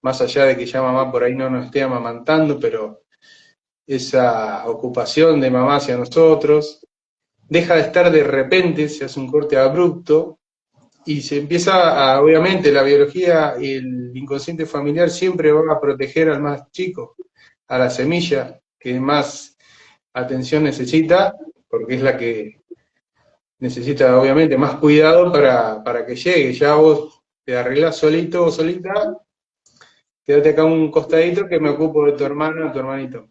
Speaker 3: más allá de que ya mamá por ahí no nos esté amamantando, pero esa ocupación de mamá hacia nosotros, deja de estar de repente, se hace un corte abrupto, y se empieza obviamente, la biología y el inconsciente familiar siempre va a proteger al más chico, a la semilla que más atención necesita, porque es la que necesita obviamente más cuidado para que llegue. Ya vos te arreglás solito o solita, quédate acá un costadito que me ocupo de tu hermana o tu hermanito.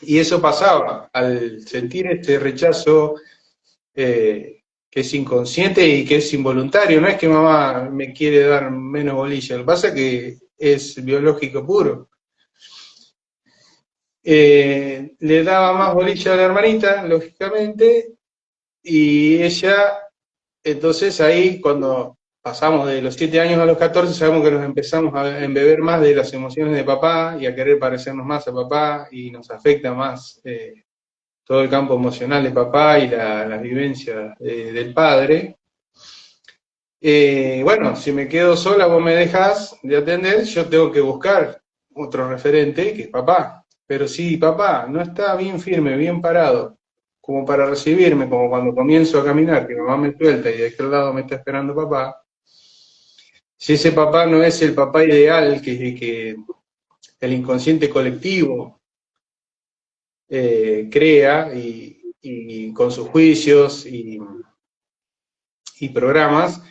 Speaker 3: Y eso pasaba, al sentir este rechazo, que es inconsciente y que es involuntario, no es que mamá me quiere dar menos bolilla, lo que pasa es que es biológico puro. Le daba más bolilla a la hermanita, lógicamente, y ella, entonces ahí cuando pasamos de los 7 años a los 14, sabemos que nos empezamos a embeber más de las emociones de papá y a querer parecernos más a papá y nos afecta más todo el campo emocional de papá y las vivencias del padre. Bueno, si me quedo sola, vos me dejás de atender, yo tengo que buscar otro referente, que es papá. Pero si papá no está bien firme, bien parado, como para recibirme, como cuando comienzo a caminar, que mamá me suelta y de aquel lado me está esperando papá, si ese papá no es el papá ideal que el inconsciente colectivo crea y con sus juicios y programas,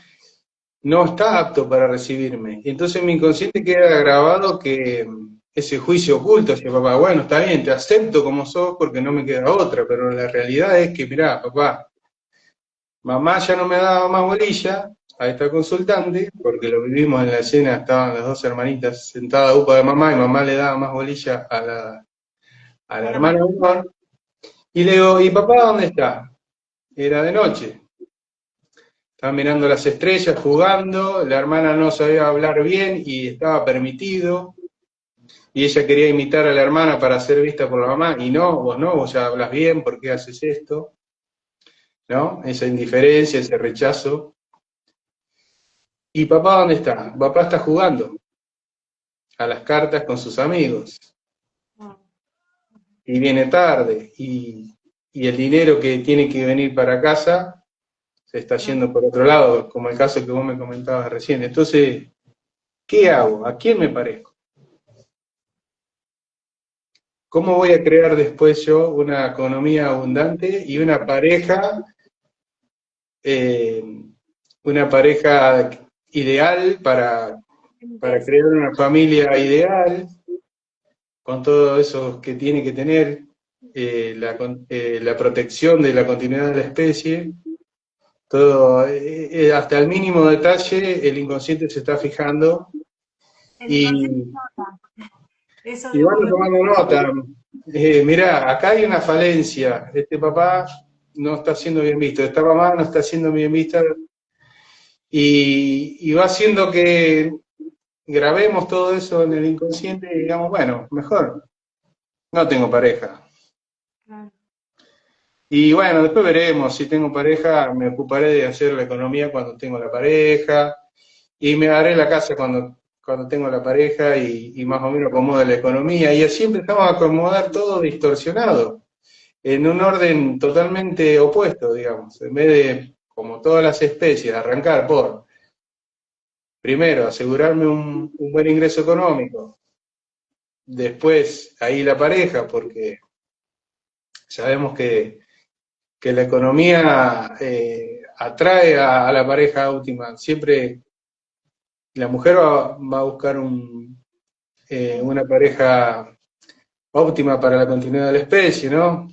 Speaker 3: no está apto para recibirme. Y entonces en mi inconsciente queda grabado que ese juicio oculto hacia papá, bueno, está bien, te acepto como sos porque no me queda otra, pero la realidad es que, mirá, papá, mamá ya no me daba más bolilla a esta consultante, porque lo vivimos en la escena, estaban las dos hermanitas sentadas a upa de mamá y mamá le daba más bolilla a la
Speaker 2: A la
Speaker 3: hermana
Speaker 2: mayor.
Speaker 3: menor, y le digo, ¿y papá dónde está? Era de noche. estaban mirando las estrellas, jugando, la hermana no sabía hablar bien y estaba permitido, y ella quería imitar a la hermana para ser vista por la mamá, y no, vos ya hablas bien, ¿por qué haces esto? ¿No? Esa indiferencia, ese rechazo. ¿Y papá dónde está? Papá está jugando a las cartas con sus amigos,
Speaker 2: Ah,
Speaker 3: y viene tarde, y el dinero que tiene que venir para casa se está
Speaker 2: ah,
Speaker 3: yendo por otro lado, como el caso que vos me comentabas recién. Entonces, ¿qué hago? ¿A quién me parezco? ¿Cómo voy a crear después yo una economía abundante y eh, una pareja ideal para
Speaker 2: entonces,
Speaker 3: crear una familia ideal con todo eso que tiene que tener la protección de la continuidad de la especie? Todo, hasta el mínimo detalle, el inconsciente se está fijando
Speaker 2: el inconsciente
Speaker 3: y,
Speaker 2: nota, eso
Speaker 3: y
Speaker 2: debo
Speaker 3: van
Speaker 2: ver.
Speaker 3: tomando nota. Mirá, acá hay una falencia, este papá no está siendo bien visto, esta mamá no está siendo bien vista, y va haciendo que grabemos todo eso en el inconsciente y digamos, bueno, mejor, no tengo pareja.
Speaker 2: Claro.
Speaker 3: Y bueno, después veremos, si tengo pareja, me ocuparé de hacer la economía cuando tengo la pareja, y me haré la casa cuando tengo la pareja y más o menos acomodo la economía, y así empezamos a acomodar todo distorsionado, en un orden totalmente opuesto, digamos, en vez de, como todas las especies, arrancar por, primero, asegurarme un buen ingreso económico, después ahí la pareja, porque sabemos que la economía atrae a la pareja óptima, siempre la mujer va a buscar una pareja óptima para la continuidad de la especie, ¿no?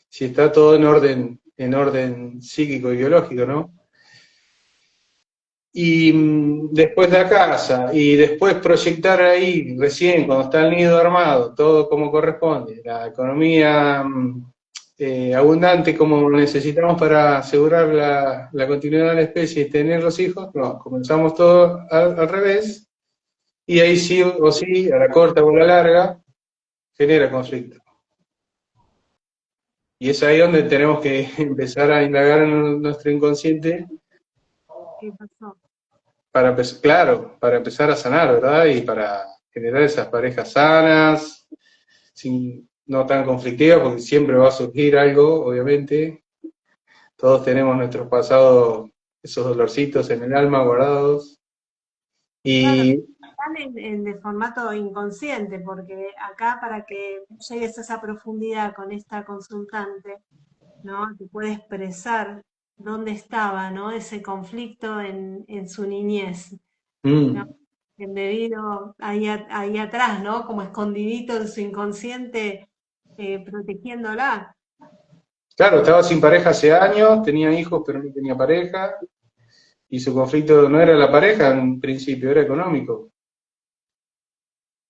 Speaker 3: Si está todo en orden psíquico y biológico, ¿no? Y después la casa, y después proyectar ahí, recién, cuando está el nido armado, todo como corresponde, la economía abundante como necesitamos para asegurar la continuidad de la especie y tener los hijos, no, comenzamos todo al revés, y ahí sí o sí, a la corta o a la larga, genera conflicto. Y es ahí donde tenemos que empezar a indagar en nuestro inconsciente
Speaker 2: ¿Qué pasó?
Speaker 3: claro, para empezar a sanar, ¿verdad? Y para generar esas parejas sanas, no tan conflictivas, porque siempre va a surgir algo, obviamente. Todos tenemos nuestros pasados, esos dolorcitos en el alma guardados.
Speaker 2: Claro,
Speaker 3: Y
Speaker 2: están de formato inconsciente, porque acá para que llegues a esa profundidad con esta consultante, ¿no? Te puede expresar dónde estaba, ¿no? Ese conflicto en su niñez, ¿no?
Speaker 3: mm,
Speaker 2: Debido ahí atrás, ¿no? Como escondidito en su inconsciente, protegiéndola.
Speaker 3: claro, estaba sin pareja hace años, tenía hijos, pero no tenía pareja, y su conflicto no era la pareja en principio, era económico.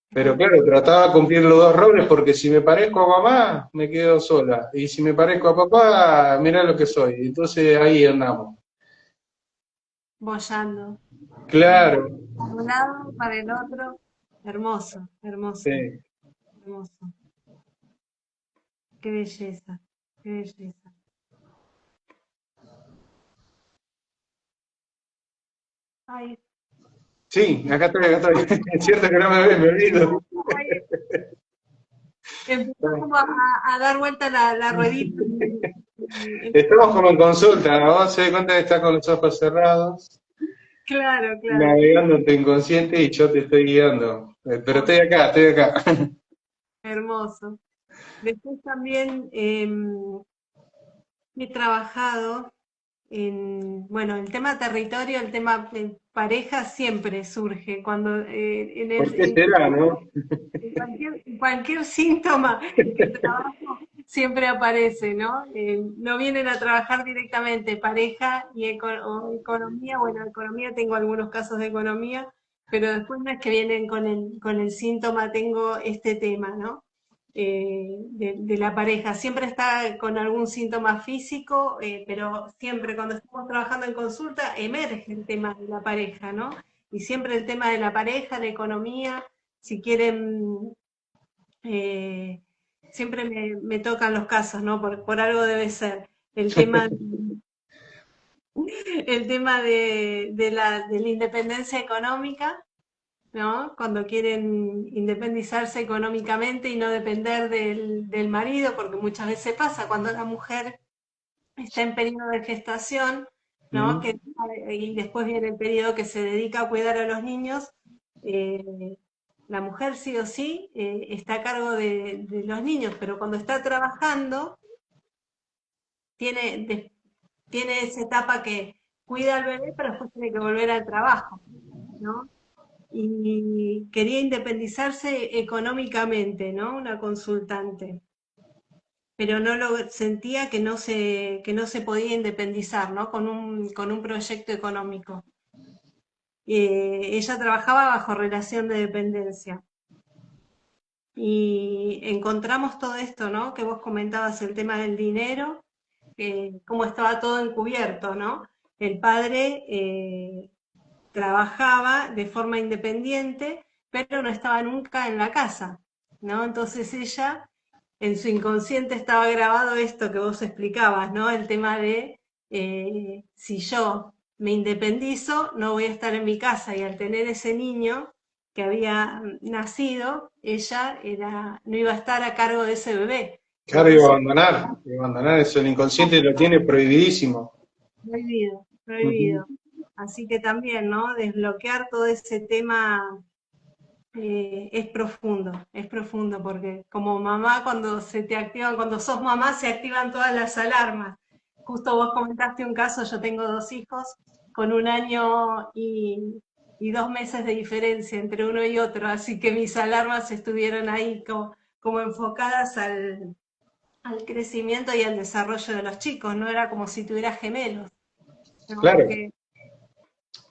Speaker 3: Pero
Speaker 2: Claro.
Speaker 3: claro, trataba de cumplir los dos roles, porque si me parezco a mamá, me quedo sola. Y si me parezco a papá, mirá lo que soy. Entonces ahí andamos.
Speaker 2: Boyando.
Speaker 3: Claro,
Speaker 2: De un lado para el otro. Hermoso, hermoso,
Speaker 3: sí.
Speaker 2: hermoso. Qué belleza, qué belleza. Ay,
Speaker 3: Sí, acá estoy. Es cierto que no me olvido.
Speaker 2: ay, empezó como a dar vuelta la ruedita.
Speaker 3: Estamos como en consulta, ¿no? Vos se da cuenta que estás con los ojos cerrados,
Speaker 2: Claro, claro.
Speaker 3: navegando en tu inconsciente y yo te estoy guiando. Pero
Speaker 2: Oh,
Speaker 3: estoy acá.
Speaker 2: hermoso. Después también he trabajado bueno, el tema territorio, el tema pareja siempre surge cuando
Speaker 3: ¿Por qué será, no?
Speaker 2: en cualquier síntoma que trabajo siempre aparece, ¿no? No vienen a trabajar directamente pareja o economía. Bueno, economía tengo algunos casos de economía, pero después no es que vienen con el síntoma, tengo este tema, ¿no? de la pareja. Siempre está con algún síntoma físico, pero siempre cuando estamos trabajando en consulta emerge el tema de la pareja, ¿no? Y siempre el tema de la pareja, la economía, si quieren, siempre me tocan los casos, ¿no? Por algo debe ser. El tema, el tema de la independencia económica, ¿no? Cuando quieren independizarse económicamente y no depender del marido, porque muchas veces pasa cuando la mujer está en periodo de gestación, ¿no? Y después viene el periodo que se dedica a cuidar a los niños, la mujer sí o sí está a cargo de los niños, pero cuando está trabajando, tiene esa etapa que cuida al bebé, pero después tiene que volver al trabajo, ¿no? Y quería independizarse económicamente, ¿no? Una consultante, pero no lo sentía que no se podía independizar, ¿no? Con un proyecto económico. Ella trabajaba bajo relación de dependencia. Y encontramos todo esto, ¿no? Que vos comentabas, el tema del dinero, cómo estaba todo encubierto, ¿no? El padre trabajaba de forma independiente, pero no estaba nunca en la casa, ¿no? Entonces ella, en su inconsciente estaba grabado esto que vos explicabas, ¿no? El tema de si yo me independizo, no voy a estar en mi casa, y al tener ese niño que había nacido, ella no iba a estar a cargo de ese bebé.
Speaker 3: Claro,
Speaker 2: Entonces,
Speaker 3: iba a abandonar eso, el inconsciente lo tiene prohibidísimo.
Speaker 2: prohibido,
Speaker 3: Ujú.
Speaker 2: prohibido. Así que también, ¿no? Desbloquear todo ese tema es profundo, porque como mamá, cuando se te activan, cuando sos mamá, se activan todas las alarmas. Justo vos comentaste un caso, yo tengo dos hijos con 1 año y 2 meses de diferencia entre uno y otro, así que mis alarmas estuvieron ahí como enfocadas al crecimiento y al desarrollo de los chicos, no era como si tuviera gemelos, ¿no?
Speaker 3: Claro,
Speaker 2: Porque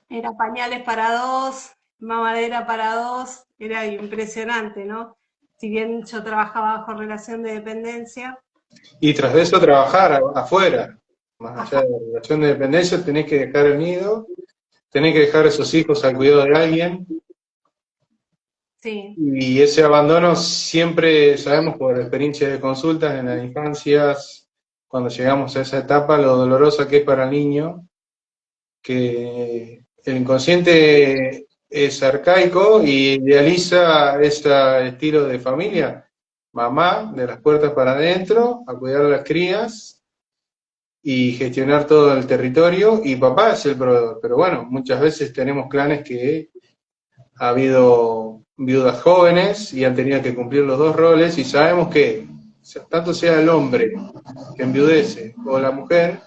Speaker 2: era pañales para dos, mamadera para dos, era impresionante, ¿no? Si bien yo trabajaba bajo relación de dependencia,
Speaker 3: y tras de eso trabajar afuera, más allá
Speaker 2: afuera,
Speaker 3: de la relación de dependencia, tenés que dejar el nido, tenés que dejar a esos hijos al cuidado de alguien,
Speaker 2: sí,
Speaker 3: y ese abandono siempre sabemos por experiencia de consultas en las infancias, cuando llegamos a esa etapa, lo dolorosa que es para el niño, que el inconsciente es arcaico y idealiza ese estilo de familia. Mamá, de las puertas para adentro, a cuidar a las crías y gestionar todo el territorio, y papá es el proveedor. Pero bueno, muchas veces tenemos clanes que ha habido viudas jóvenes y han tenido que cumplir los dos roles, y sabemos que tanto sea el hombre que enviudece o la mujer,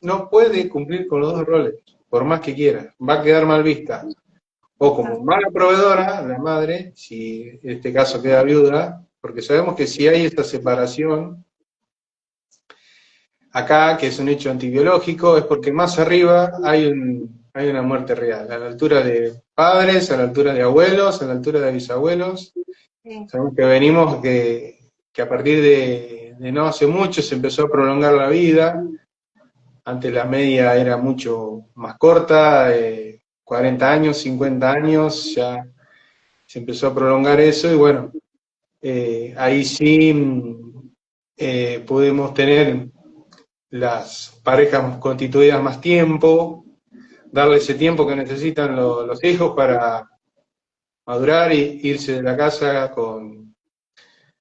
Speaker 3: no puede cumplir con los dos roles, por más que quiera, va a quedar mal vista. O como mala proveedora, la madre, si en este caso queda viuda, porque sabemos que si hay esta separación, acá, que es un hecho antibiológico, es porque más arriba hay una muerte real, a la altura de padres, a la altura de abuelos, a la altura de bisabuelos.
Speaker 2: sí,
Speaker 3: Sabemos que venimos que a partir de no hace mucho se empezó a prolongar la vida. Antes la media era mucho más corta, 40 años, 50 años, ya se empezó a prolongar eso, y bueno, ahí sí pudimos tener las parejas constituidas más tiempo, darle ese tiempo que necesitan los hijos para madurar y irse de la casa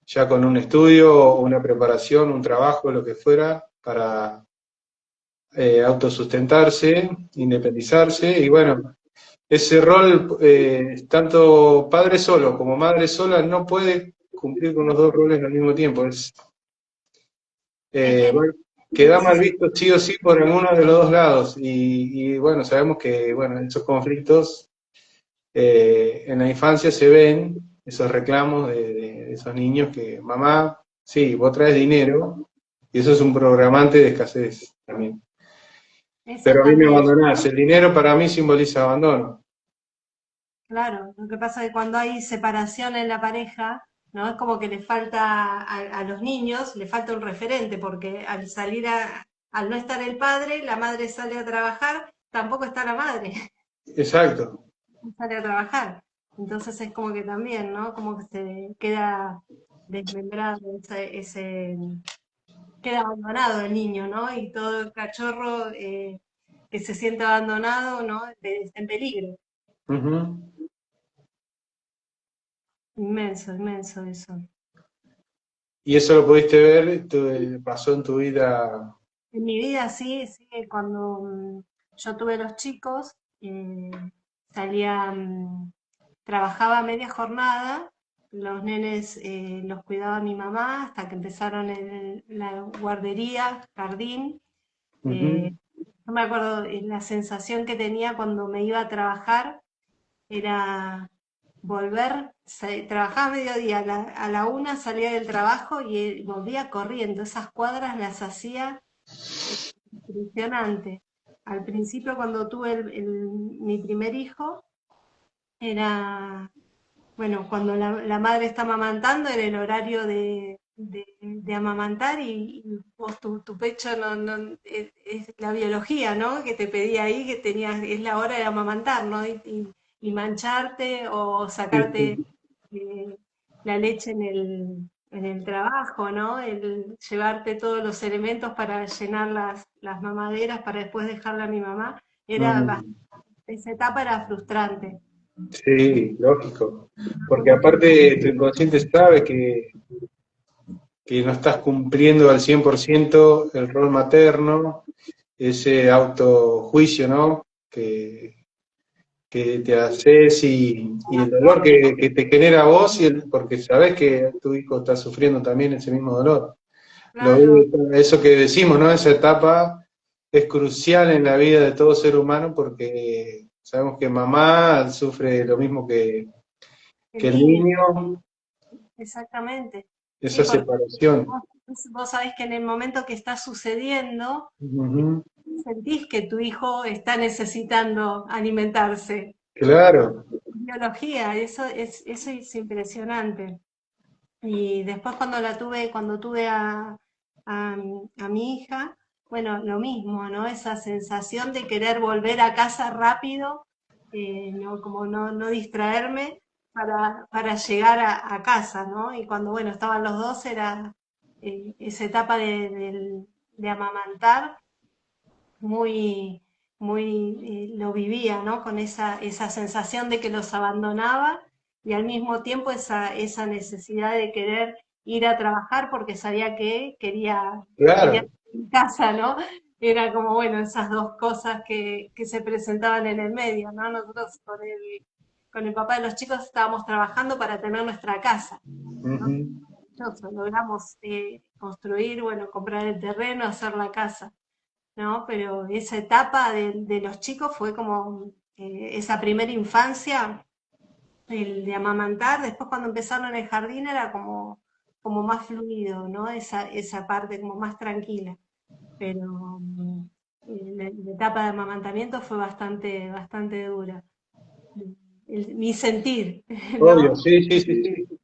Speaker 3: ya con un estudio, una preparación, un trabajo, lo que fuera, para autosustentarse, independizarse, y bueno, ese rol, tanto padre solo como madre sola, no puede cumplir con los dos roles al mismo tiempo.
Speaker 2: es
Speaker 3: Bueno, queda mal
Speaker 2: necesario.
Speaker 3: visto sí o sí por alguno de los dos lados, y bueno, sabemos que bueno, esos conflictos en la infancia se ven, esos reclamos de esos niños que, mamá, sí, vos traes dinero, y eso es un programante de escasez también.
Speaker 2: Eso
Speaker 3: Pero a mí me
Speaker 2: también,
Speaker 3: abandonás. El dinero para mí simboliza abandono.
Speaker 2: claro. Lo que pasa es que cuando hay separación en la pareja, ¿no? Es como que le falta a los niños, le falta un referente, porque al no estar el padre, la madre sale a trabajar, tampoco está la madre,
Speaker 3: Exacto.
Speaker 2: sale a trabajar. Entonces es como que también, ¿no? Como que se queda desmembrado queda abandonado el niño, ¿no? Y todo el cachorro que se siente abandonado, ¿no? Está en peligro.
Speaker 3: Ujú.
Speaker 2: Inmenso, inmenso eso.
Speaker 3: Y eso lo pudiste ver, pasó en tu vida.
Speaker 2: En mi vida sí, sí, cuando yo tuve los chicos, eh, salía, trabajaba media jornada, los nenes los cuidaba mi mamá hasta que empezaron la guardería, jardín.
Speaker 3: Ujú.
Speaker 2: No me acuerdo, la sensación que tenía cuando me iba a trabajar era volver, trabajaba a mediodía, a la 1 salía del trabajo y volvía corriendo, esas cuadras las hacía impresionante. Al principio cuando tuve mi primer hijo, era, bueno, cuando la madre está amamantando era el horario de amamantar y vos tu pecho es la biología, ¿no? Que te pedía ahí que es la hora de amamantar, ¿no? Y mancharte o
Speaker 3: Sí,
Speaker 2: sacarte
Speaker 3: sí.
Speaker 2: eh, la leche en el trabajo, ¿no? El llevarte todos los elementos para llenar las mamaderas para después dejarla a mi mamá,
Speaker 3: Mm.
Speaker 2: esa etapa era frustrante.
Speaker 3: Sí, lógico. Porque
Speaker 2: Como que
Speaker 3: aparte tu inconsciente sabe que no estás cumpliendo al 100% el rol materno, ese autojuicio, ¿no? Que te haces y el dolor que te genera a vos, porque sabés que tu hijo está sufriendo también ese mismo dolor.
Speaker 2: claro,
Speaker 3: Eso que decimos, ¿no? Esa etapa es crucial en la vida de todo ser humano porque sabemos que mamá sufre lo mismo
Speaker 2: el
Speaker 3: que el
Speaker 2: niño,
Speaker 3: niño,
Speaker 2: exactamente. Sí,
Speaker 3: esa
Speaker 2: porque
Speaker 3: separación.
Speaker 2: vos sabés que en el momento que está sucediendo,
Speaker 3: Ujú.
Speaker 2: sentís que tu hijo está necesitando alimentarse.
Speaker 3: Claro,
Speaker 2: Biología, eso es impresionante. Y después cuando tuve a mi hija, bueno, lo mismo, ¿no? Esa sensación de querer volver a casa rápido, ¿no? Como no distraerme para llegar a casa, ¿no? Y cuando, bueno, estaban los dos era esa etapa de amamantar, muy, muy, lo vivía, ¿no? Con esa sensación de que los abandonaba y al mismo tiempo esa necesidad de querer ir a trabajar porque sabía que quería
Speaker 3: claro.
Speaker 2: mi casa, ¿no? Era como, bueno, esas dos cosas que se presentaban en el medio, ¿no? Nosotros con el papá de los chicos estábamos trabajando para tener nuestra casa, ¿no?
Speaker 3: Ujú.
Speaker 2: Nosotros logramos construir, bueno, comprar el terreno, hacer la casa. ¿No? Pero esa etapa de los chicos fue como esa primera infancia, el de amamantar, después cuando empezaron en el jardín era como más fluido, ¿no? Esa parte como más tranquila. Pero la etapa de amamantamiento fue bastante, bastante dura. Mi sentir,
Speaker 3: Obvio,
Speaker 2: ¿no?
Speaker 3: sí, sí, sí, sí.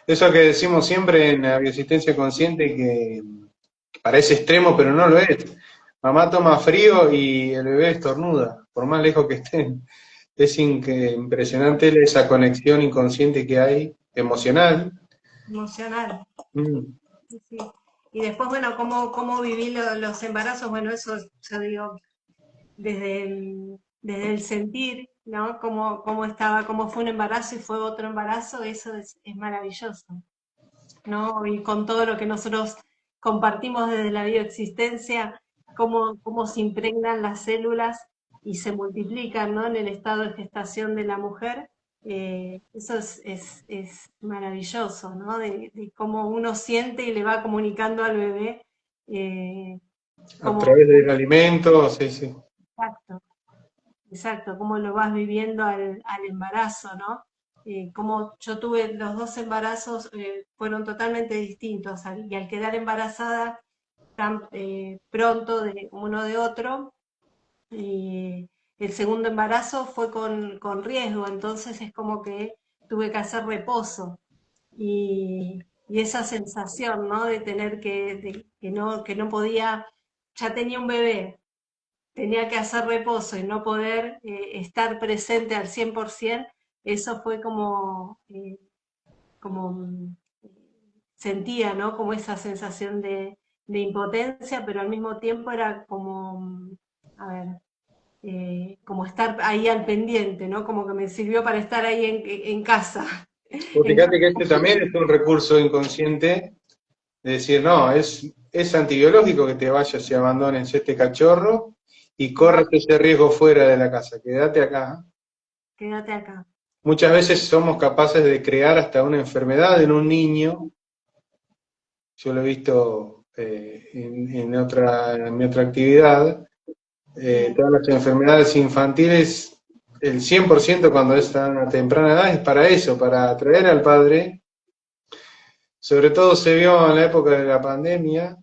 Speaker 3: Eso que decimos siempre en la bioasistencia consciente, que parece extremo, pero no lo es. Mamá toma frío y el bebé estornuda, por más lejos que estén. Es impresionante esa conexión inconsciente que hay, emocional.
Speaker 2: Emocional.
Speaker 3: Mm.
Speaker 2: Sí, sí. Y después, bueno, cómo viví los embarazos, bueno, eso yo digo, desde el sentir, ¿no? Cómo estaba, cómo fue un embarazo y fue otro embarazo, eso es maravilloso, ¿no? Y con todo lo que nosotros compartimos desde la bioexistencia, cómo se impregnan las células y se multiplican, ¿no? En el estado de gestación de la mujer, eso es maravilloso, ¿no? De cómo uno siente y le va comunicando al bebé eh,
Speaker 3: A
Speaker 2: cómo,
Speaker 3: través del alimento, sí, sí.
Speaker 2: exacto. Exacto, cómo lo vas viviendo al embarazo, ¿no? Como yo tuve los dos embarazos, fueron totalmente distintos y al quedar embarazada tan pronto de uno de otro, el segundo embarazo fue con riesgo, entonces es como que tuve que hacer reposo. y esa sensación, ¿no? De tener que no podía, ya tenía un bebé, tenía que hacer reposo y no poder estar presente al 100%, eso fue como sentía, ¿no? Como esa sensación de impotencia, pero al mismo tiempo era como, a ver, como estar ahí al pendiente, ¿no? Como que me sirvió para estar ahí en casa.
Speaker 3: Vos
Speaker 2: En
Speaker 3: fíjate
Speaker 2: casa.
Speaker 3: que este también es un recurso inconsciente de decir, no, es antibiológico que te vayas y abandones este cachorro y corras ese riesgo fuera de la casa, quédate acá.
Speaker 2: Quédate acá.
Speaker 3: Muchas veces somos capaces de crear hasta una enfermedad en un niño. Yo lo he visto en mi otra actividad. Todas las enfermedades infantiles, el 100% cuando están a temprana edad es para eso, para atraer al padre. Sobre todo se vio en la época de la pandemia,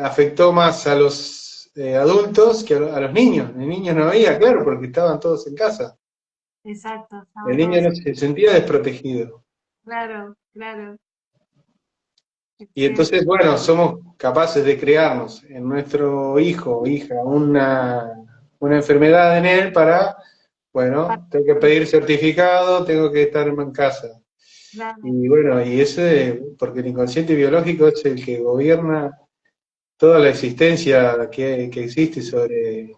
Speaker 3: afectó más a los adultos que a los niños. De niños no había, claro, porque estaban todos en casa.
Speaker 2: Exacto,
Speaker 3: El
Speaker 2: estaban
Speaker 3: niño
Speaker 2: todos.
Speaker 3: no se sentía desprotegido.
Speaker 2: Claro, claro, es
Speaker 3: Y
Speaker 2: cierto.
Speaker 3: entonces, bueno, somos capaces de crearnos en nuestro hijo o hija una enfermedad en él para, bueno, tengo que pedir certificado, tengo que estar en casa.
Speaker 2: Claro,
Speaker 3: Y bueno, y ese, porque el inconsciente biológico es el que gobierna toda la existencia que existe sobre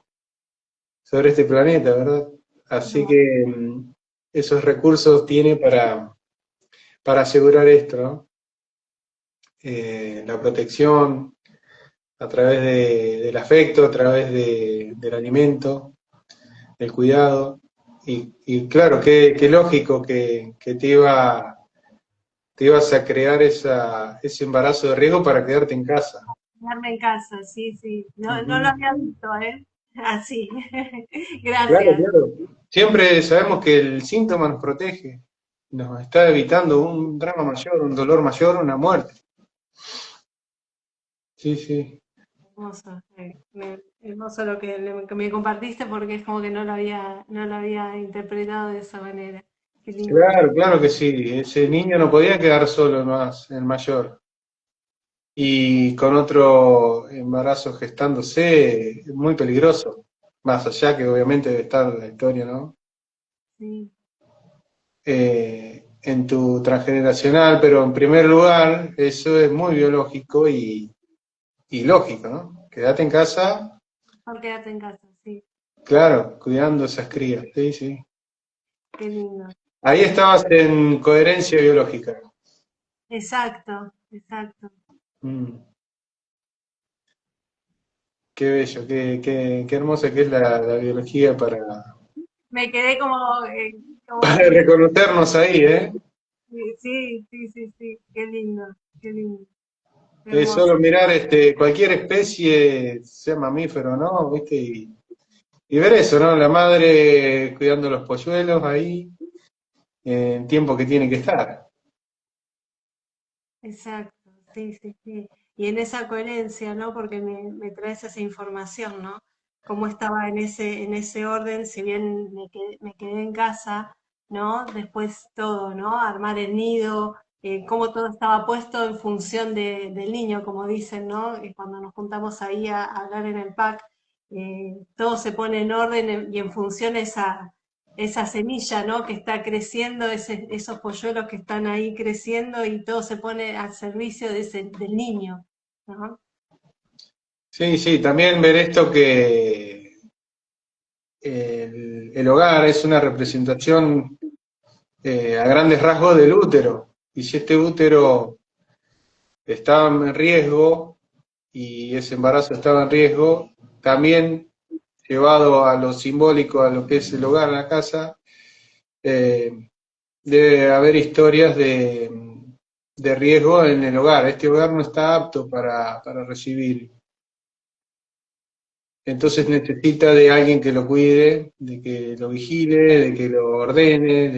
Speaker 3: este planeta, ¿verdad? Así
Speaker 2: no,
Speaker 3: que esos recursos tiene para asegurar esto, ¿no? La protección a través del afecto, a través del alimento, del cuidado. Y claro, qué lógico que te ibas a crear ese embarazo de riesgo para quedarte en casa.
Speaker 2: quedarme en casa, sí, sí. No, no lo
Speaker 3: Ujú.
Speaker 2: había visto, ¿eh? Así.
Speaker 3: Claro,
Speaker 2: Gracias.
Speaker 3: claro. Siempre sabemos que el síntoma nos protege, nos está evitando un drama mayor, un dolor mayor, una muerte. Sí, sí.
Speaker 2: Hermoso, hermoso lo que me compartiste porque es como que no lo había interpretado de esa manera. Qué lindo.
Speaker 3: Claro, claro que sí. Ese niño no podía quedar solo más, el mayor. Y con otro embarazo gestándose, es muy peligroso. Más allá que obviamente debe estar la historia, ¿no?
Speaker 2: Sí,
Speaker 3: En tu transgeneracional, pero en primer lugar, eso es muy biológico y lógico, ¿no? Quédate en casa,
Speaker 2: mejor quédate en casa, sí.
Speaker 3: claro, cuidando esas crías, sí, sí.
Speaker 2: Qué lindo.
Speaker 3: Ahí estabas en coherencia biológica.
Speaker 2: Exacto, exacto.
Speaker 3: Mm, qué bello, qué hermosa que es la biología
Speaker 2: Me quedé como
Speaker 3: para reconocernos ahí, ¿eh?
Speaker 2: sí, sí, sí, sí. Qué lindo, qué lindo.
Speaker 3: Es
Speaker 2: Hermoso.
Speaker 3: solo mirar cualquier especie, sea mamífero o no, ¿viste? Y ver eso, ¿no? La madre cuidando los polluelos ahí, en tiempo que tiene que estar.
Speaker 2: Exacto, sí, sí, sí. Y en esa coherencia, ¿no? Porque me traes esa información, ¿no? Cómo estaba en ese orden, si bien me quedé en casa, ¿no? Después todo, ¿no? Armar el nido, cómo todo estaba puesto en función del niño, como dicen, ¿no? Y cuando nos juntamos ahí a hablar en el pack, todo se pone en orden y en función esa semilla, ¿no? Que está creciendo, esos polluelos que están ahí creciendo y todo se pone al servicio del niño, ¿no?
Speaker 3: Sí, sí, también ver esto que el hogar es una representación a grandes rasgos del útero. Y si este útero estaba en riesgo y ese embarazo estaba en riesgo, también llevado a lo simbólico, a lo que es el hogar, la casa, eh, debe haber historias de riesgo en el hogar. Este hogar no está apto para recibir. Entonces necesita de alguien que lo cuide, de que lo vigile, de que lo ordene,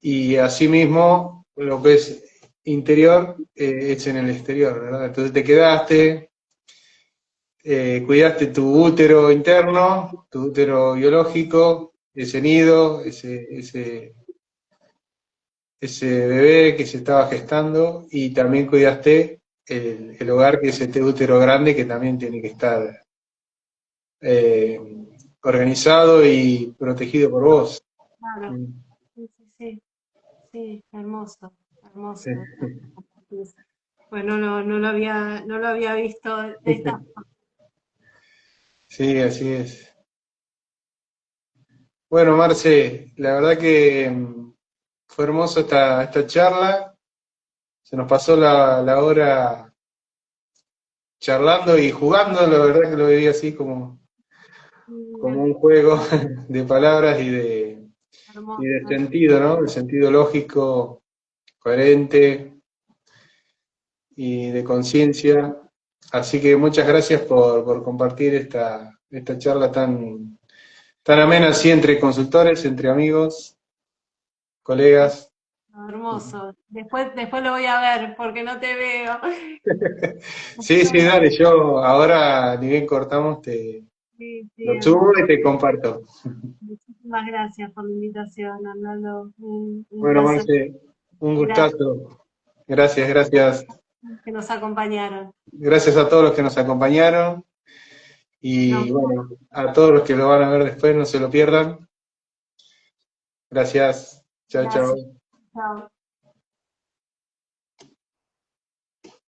Speaker 3: y asimismo lo que es interior es en el exterior, ¿verdad? Entonces te quedaste, cuidaste tu útero interno, tu útero biológico, ese nido, ese bebé que se estaba gestando y también cuidaste el hogar, que es este útero grande que también tiene que estar eh, organizado y protegido por vos.
Speaker 2: Claro, sí, sí, sí, sí, hermoso,
Speaker 3: Sí,
Speaker 2: hermoso. Pues no lo había visto de esta.
Speaker 3: sí, así es. Bueno, Marce, la verdad que fue hermoso esta charla. Se nos pasó la hora charlando y jugando, la verdad que lo veía así como un juego de palabras y de
Speaker 2: Hermoso.
Speaker 3: sentido, ¿no? El sentido lógico, coherente y de conciencia. Así que muchas gracias por compartir esta charla tan amena así entre consultores, entre amigos, colegas.
Speaker 2: Hermoso. Después lo voy a ver porque no te veo.
Speaker 3: Sí, sí, dale, yo ahora, ni bien cortamos,
Speaker 2: Sí, sí,
Speaker 3: lo subo y
Speaker 2: hermoso.
Speaker 3: te comparto.
Speaker 2: Muchísimas gracias por la invitación, Arnaldo. Un
Speaker 3: Bueno,
Speaker 2: placer.
Speaker 3: Marce, un
Speaker 2: Gracias
Speaker 3: gustazo. Gracias, gracias.
Speaker 2: que nos acompañaron.
Speaker 3: Gracias a todos los que nos acompañaron
Speaker 2: Nos
Speaker 3: y
Speaker 2: vemos.
Speaker 3: bueno, a todos los que lo van a ver después, no se lo pierdan. Gracias. Chao,
Speaker 2: Gracias.
Speaker 3: chao.
Speaker 2: Chao.